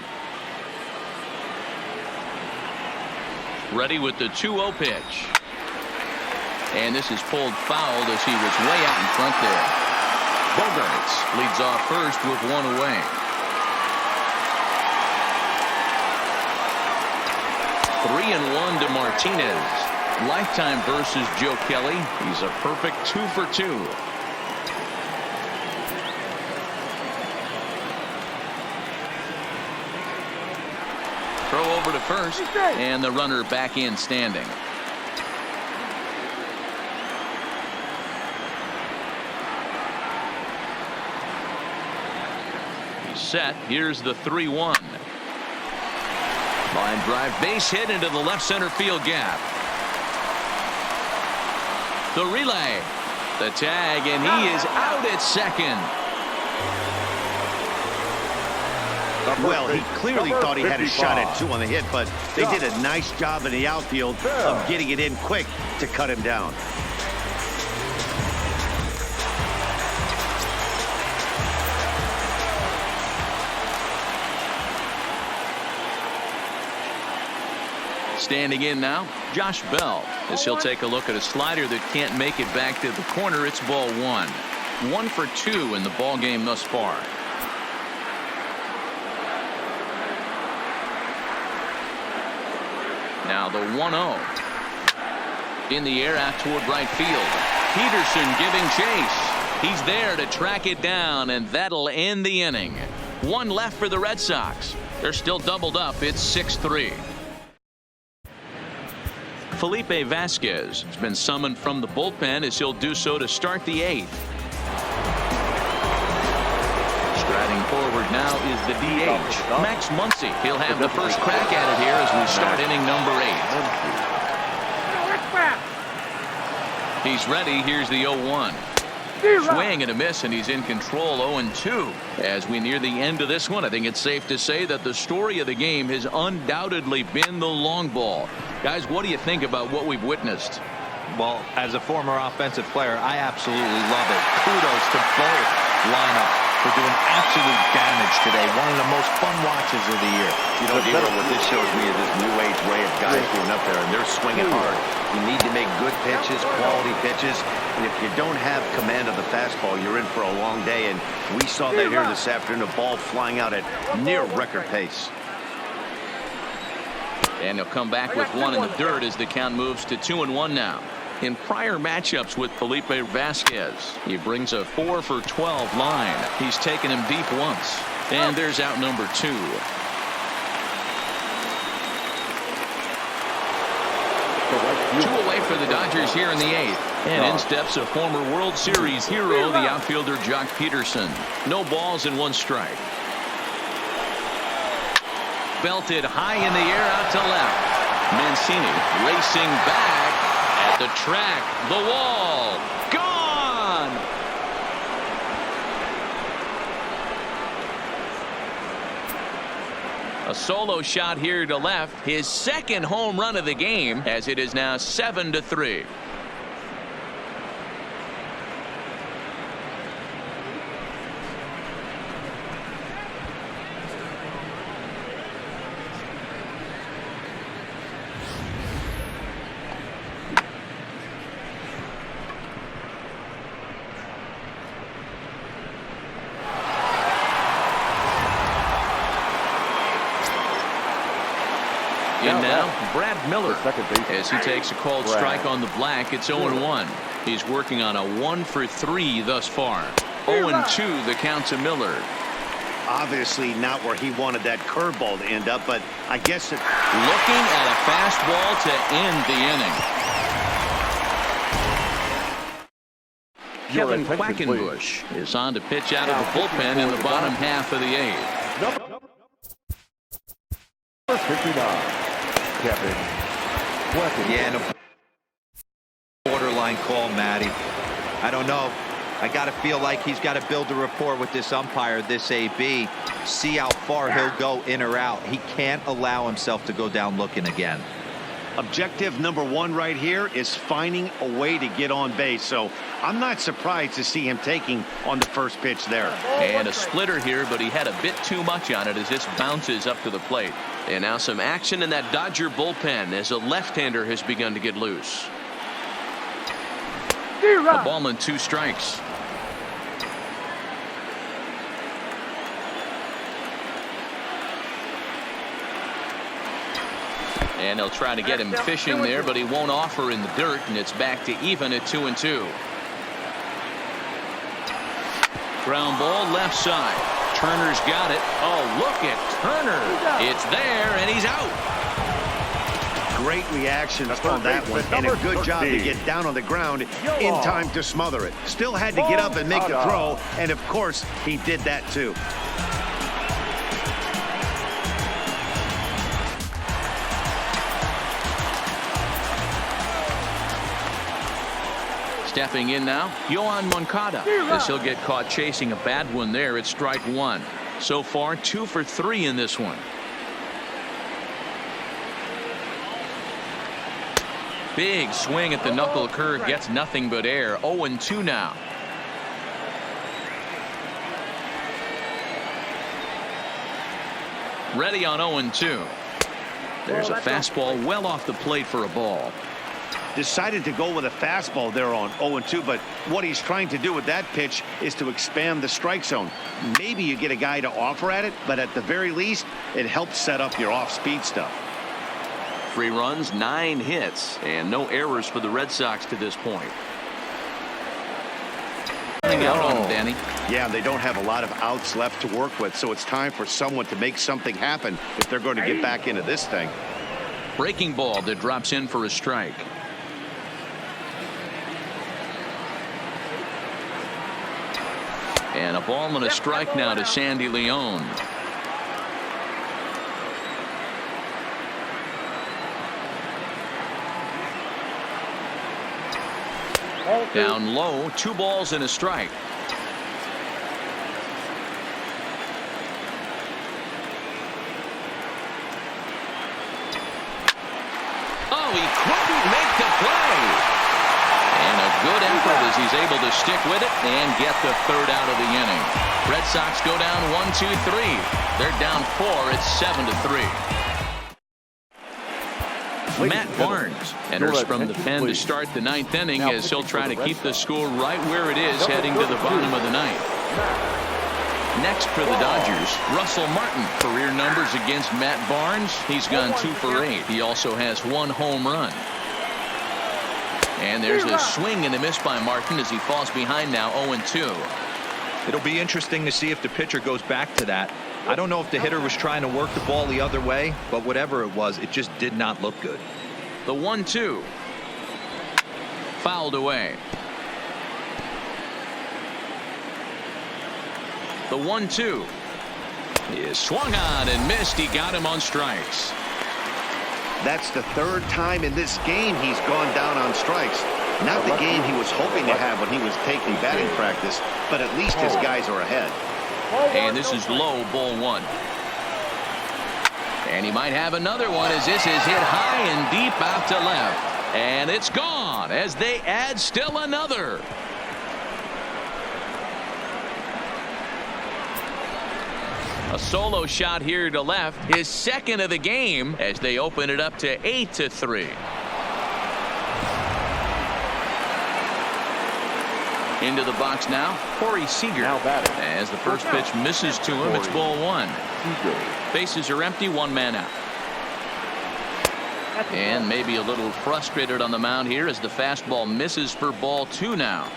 Ready with the 2-0 pitch. And this is pulled fouled as he was way out in front there. Bogaerts leads off first with 1 away. Three and 1 to Martinez. Lifetime versus Joe Kelly. He's a perfect 2 for 2. Throw over to first, and the runner back in standing. He's set. Here's the 3-1. Line drive, base hit into the left center field gap. The relay. The tag, and he is out at second. Well, he clearly thought he had a shot at 2 on the hit, but they did a nice job in the outfield of getting it in quick to cut him down. Standing in now, Josh Bell, as he'll take a look at a slider that can't make it back to the corner. It's ball 1. 1 for 2 in the ball game thus far. Now the 1-0. In the air out toward right field. Peterson giving chase. He's there to track it down, and that'll end the inning. 1 left for the Red Sox. They're still doubled up. It's 6-3. Felipe Vasquez has been summoned from the bullpen as he'll do so to start the 8th. Striding forward now is the DH, Max Muncy. He'll have the first crack at it here as we start inning number 8. He's ready. Here's the 0-1. Swing and a miss, and he's in control. 0-2. As we near the end of this one, I think it's safe to say that the story of the game has undoubtedly been the long ball. Guys, what do you think about what we've witnessed? Well, as a former offensive player, I absolutely love it. Kudos to both lineups for doing absolute damage today. One of the most fun watches of the year. You know, Diego, what this shows me is this new age way of guys going up there, and they're swinging hard. You need to make good pitches, quality pitches, and if you don't have command of the fastball, you're in for a long day, and we saw that here this afternoon, a ball flying out at near record pace. And he'll come back with 1 in the dirt as the count moves to 2-1 now. In prior matchups with Felipe Vasquez, he brings a 4 for 12 line. He's taken him deep once. And there's out number 2. 2 away for the Dodgers here in the 8th. And in steps a former World Series hero, the outfielder Jock Peterson. No balls and 1 strike. Belted high in the air out to left. Mancini racing back at the track. The wall. Gone. A solo shot here to left. His second home run of the game, as it is now 7-3. In now, Brad Miller, as he takes a called strike on the black. It's 0-1. He's working on a 1 for 3 thus far. 0-2 the count to Miller. Obviously not where he wanted that curveball to end up, but I guess it... Looking at a fastball to end the inning. Kevin Quackenbush is on to pitch out of the bullpen in the bottom half of the 8th. Number 59. Kevin. Yeah, no borderline call, Matty. I don't know. I got to feel like he's got to build a rapport with this umpire, this AB. See how far he'll go in or out. He can't allow himself to go down looking again. Objective number 1 right here is finding a way to get on base. So I'm not surprised to see him taking on the first pitch there. And a splitter here, but he had a bit too much on it as this bounces up to the plate. And now some action in that Dodger bullpen as a left-hander has begun to get loose. A ball and 2 strikes. And they'll try to get him fishing there, but he won't offer in the dirt, and it's back to even at 2-2. Ground ball left side. Turner's got it. Oh, look at Turner. It's there, and he's out. Great reaction on that one, and a good job to get down on the ground in time to smother it. Still had to get up and make a throw, and of course, he did that too. Stepping in now, Yohan Moncada, as he'll get caught chasing a bad one there. It's strike one. So far, 2 for 3 in this one. Big swing at the knuckle curve, gets nothing but air. 0-2 now. Ready on 0-2. There's a fastball well off the plate for a ball. Decided to go with a fastball there on 0-2, but what he's trying to do with that pitch is to expand the strike zone. Maybe you get a guy to offer at it, but at the very least, it helps set up your off-speed stuff. 3 runs, 9 hits, and no errors for the Red Sox to this point. Out on him, Danny. Yeah, they don't have a lot of outs left to work with, so it's time for someone to make something happen if they're going to get back into this thing. Breaking ball that drops in for a strike. And a ball and a strike now to Sandy Leon. Down low, 2 balls and a strike. Oh, he couldn't make the play. And a good effort as he's able to stick with it and get the 3rd out of the inning. Red Sox go down 1-2-3. They're down 4. It's 7-3. Matt Barnes enters from the pen to start the 9th inning as he'll try to keep the score right where it is heading to the bottom of the 9th. Next for the Dodgers, Russell Martin. Career numbers against Matt Barnes. He's gone 2 for 8. He also has 1 home run. And there's a swing and a miss by Martin as he falls behind now 0-2. It'll be interesting to see if the pitcher goes back to that. I don't know if the hitter was trying to work the ball the other way, but whatever it was, it just did not look good. The 1-2. Fouled away. The 1-2 is swung on and missed. He got him on strikes. That's the 3rd time in this game he's gone down on strikes. Not the game he was hoping to have when he was taking batting practice, but at least his guys are ahead. And this is low, ball 1. And he might have another one as this is hit high and deep out to left. And it's gone as they add still another. A solo shot here to left, his 2nd of the game as they open it up to 8-3. Into the box now, Corey Seager. As the first pitch misses to him, it's ball 1. Bases are empty, 1 man out. And maybe a little frustrated on the mound here as the fastball misses for ball 2 now.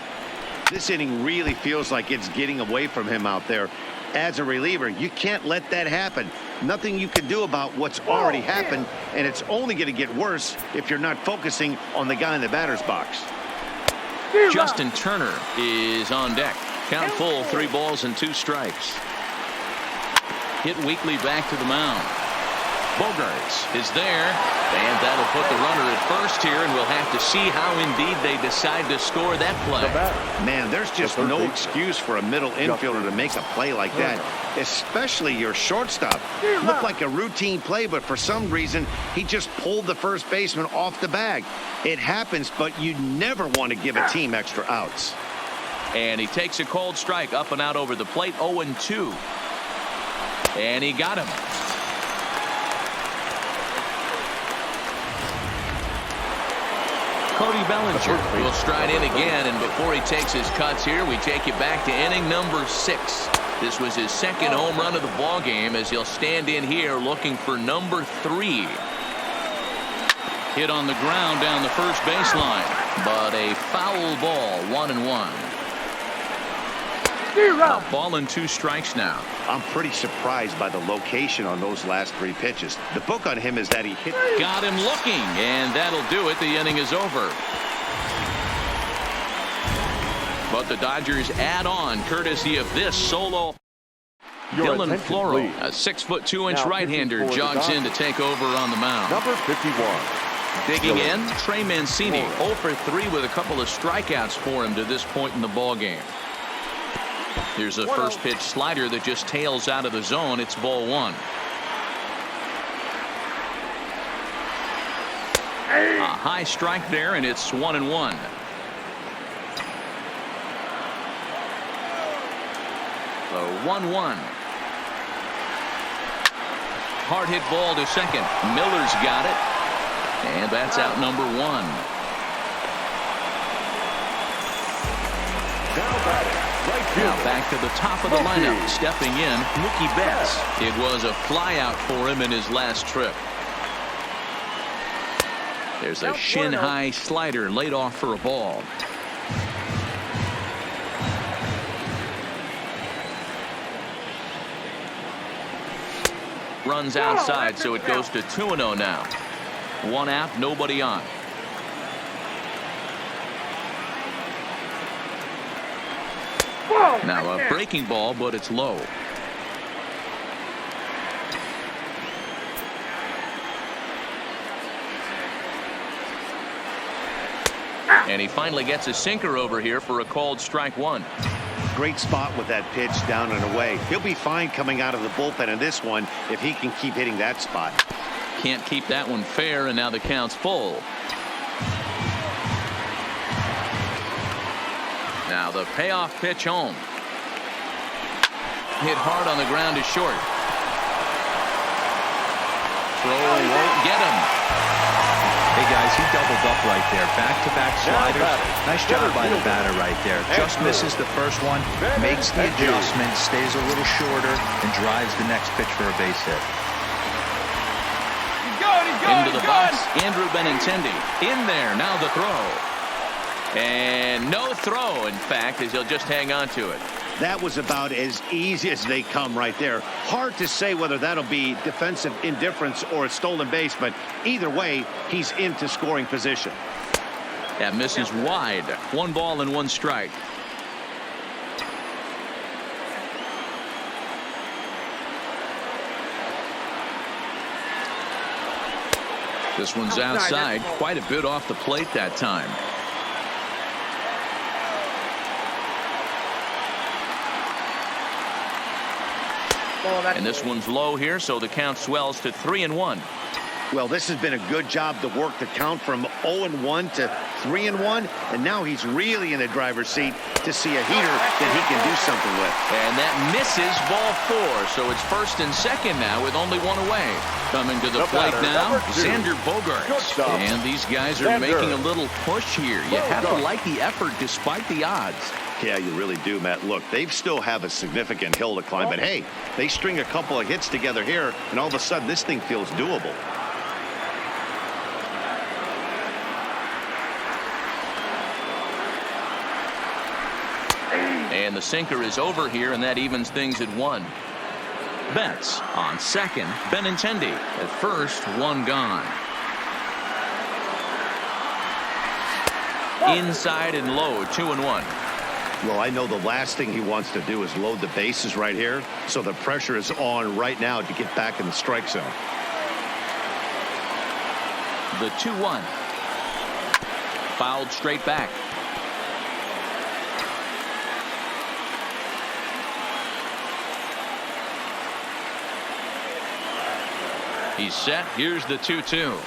This inning really feels like it's getting away from him out there. As a reliever, you can't let that happen. Nothing you can do about what's already happened, and it's only going to get worse if you're not focusing on the guy in the batter's box. Justin Turner is on deck. Count full, 3 balls and 2 strikes. Hit weakly back to the mound. Bogarts is there, and that'll put the runner at first here, and we'll have to see how indeed they decide to score that play. Man, there's just no excuse for a middle infielder to make a play like that, especially your shortstop. Looked like a routine play, but for some reason, he just pulled the first baseman off the bag. It happens, but you never want to give a team extra outs. And he takes a cold strike up and out over the plate, 0-2. And he got him. Cody Bellinger will stride in again, and before he takes his cuts here, we take you back to inning number 6. This was his 2nd home run of the ball game as he'll stand in here looking for number 3. Hit on the ground down the first baseline, but a foul ball, 1-1. A ball and 2 strikes now. I'm pretty surprised by the location on those last 3 pitches. The book on him is that he hit. Got him looking, and that'll do it. The inning is over. But the Dodgers add on courtesy of this solo. Dylan Floro, a 6'2" right-hander, jogs in to take over on the mound. Number 51. Digging in, Trey Mancini, 0 for 3 with a couple of strikeouts for him to this point in the ball game. Here's a first pitch slider that just tails out of the zone. It's ball 1. A high strike there, and it's 1-1. The 1-1. Hard hit ball to second. Miller's got it. And that's out number 1. Now back to the top of the lineup. Stepping in, Mookie Betts. It was a flyout for him in his last trip. There's a shin-high slider laid off for a ball. Runs outside, so it goes to 2-0 now. 1 out, nobody on. Now a breaking ball, but it's low. And he finally gets a sinker over here for a called strike 1. Great spot with that pitch down and away. He'll be fine coming out of the bullpen in this one if he can keep hitting that spot. Can't keep that one fair, and now the count's full. Now the payoff pitch home. Hit hard on the ground is short. Throw won't get him. Hey guys, he doubled up right there. Back-to-back sliders. Nice job by the batter right there. Just misses the first one, makes the adjustment, stays a little shorter, and drives the next pitch for a base hit. Into the box, Andrew Benintendi. In there, now the throw. And no throw, in fact, as he'll just hang on to it. That was about as easy as they come right there. Hard to say whether that'll be defensive indifference or a stolen base, but either way, he's into scoring position. That misses wide. 1 ball and 1 strike. This one's outside, quite a bit off the plate that time. And this one's low here, so the count swells to 3-1. Well, this has been a good job to work the count from 0-1 to 3-1, and now he's really in the driver's seat to see a heater that he can do something with. And that misses ball 4, so it's first and second now with only 1 away. Coming to the plate now, Xander Bogaerts. And these guys are making a little push here. You have to like the effort despite the odds. Yeah, you really do, Matt. Look, they still have a significant hill to climb, but hey, they string a couple of hits together here, and all of a sudden this thing feels doable. And the sinker is over here, and that evens things at 1. Betts on second. Benintendi at first. 1 gone. Inside and low. 2-1. Well, I know the last thing he wants to do is load the bases right here, so the pressure is on right now to get back in the strike zone. The 2-1. Fouled straight back. He's set. Here's the 2-2.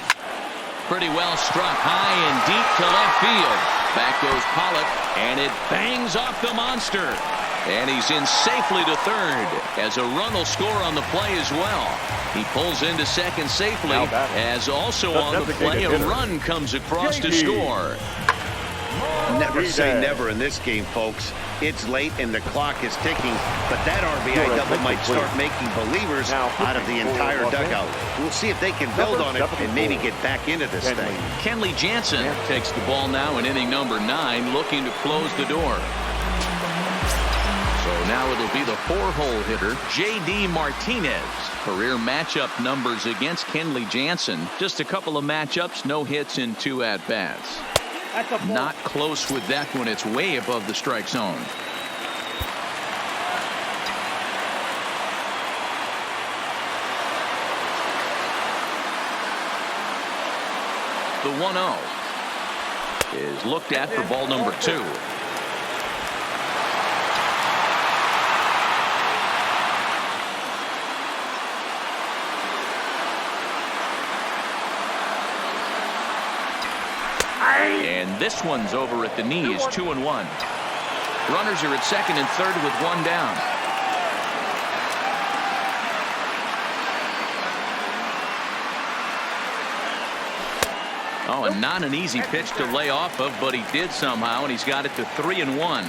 Pretty well struck high and deep to left field. Back goes Pollock, and it bangs off the monster. And he's in safely to third, as a run will score on the play as well. He pulls into second safely, as also on the play a run comes across to score. Never say never in this game, folks. It's late and the clock is ticking, but that RBI double might start making believers out of the entire dugout. We'll see if they can build on it and maybe get back into this thing. Kenley Jansen takes the ball now in inning number 9, looking to close the door. So now it'll be the 4-hole hitter, J.D. Martinez. Career matchup numbers against Kenley Jansen. Just a couple of matchups, no hits in 2 at-bats. Not close with that one. It's way above the strike zone. The 1-0 is looked at for ball number 2. And this one's over at the knees. 2-1. Runners are at second and third with one down. Oh, and not an easy pitch to lay off of, but he did somehow, and he's got it to 3-1.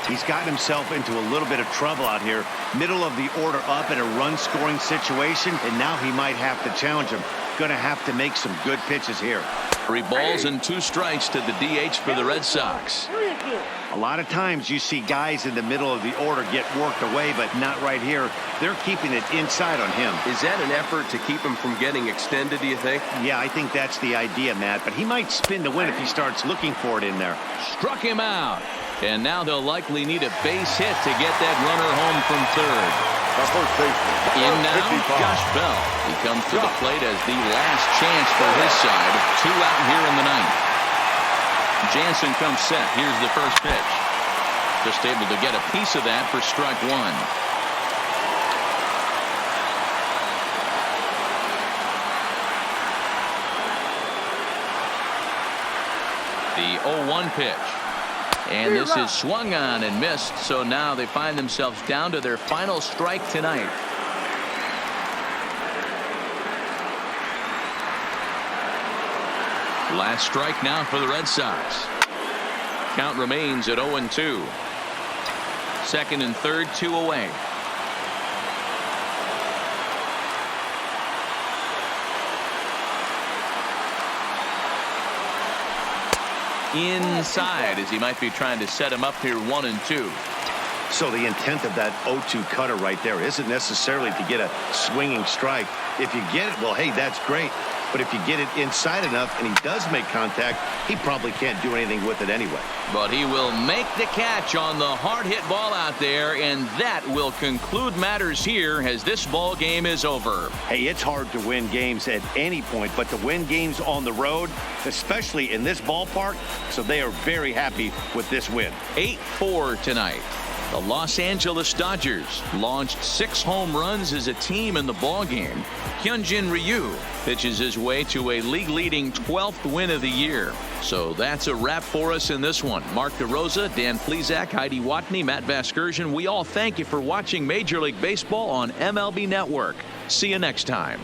He's gotten himself into a little bit of trouble out here. Middle of the order up in a run-scoring situation, and now he might have to challenge him. Going to have to make some good pitches here. 3 balls and 2 strikes to the DH for the Red Sox. A lot of times you see guys in the middle of the order get worked away, but not right here. They're keeping it inside on him. Is that an effort to keep him from getting extended, do you think? Yeah, I think that's the idea, Matt, but he might spin to win if he starts looking for it in there. Struck him out. And now they'll likely need a base hit to get that runner home from third. In now, Josh Bell. He comes to the plate as the last chance for his side. 2 out here in the ninth. Jansen comes set. Here's the first pitch. Just able to get a piece of that for strike 1. The 0-1 pitch. And this is swung on and missed, so now they find themselves down to their final strike tonight. Last strike now for the Red Sox. Count remains at 0-2. Second and third, 2 away. Inside as he might be trying to set him up here 1-2. So the intent of that 0-2 cutter right there isn't necessarily to get a swinging strike. If you get it, well, hey, that's great. But if you get it inside enough and he does make contact, he probably can't do anything with it anyway. But he will make the catch on the hard hit ball out there, and that will conclude matters here as this ball game is over. Hey, it's hard to win games at any point, but to win games on the road, especially in this ballpark, so they are very happy with this win. 8-4 tonight. The Los Angeles Dodgers launched 6 home runs as a team in the ballgame. Hyun Jin Ryu pitches his way to a league-leading 12th win of the year. So that's a wrap for us in this one. Mark DeRosa, Dan Plesac, Heidi Watney, Matt Vasgersian, we all thank you for watching Major League Baseball on MLB Network. See you next time.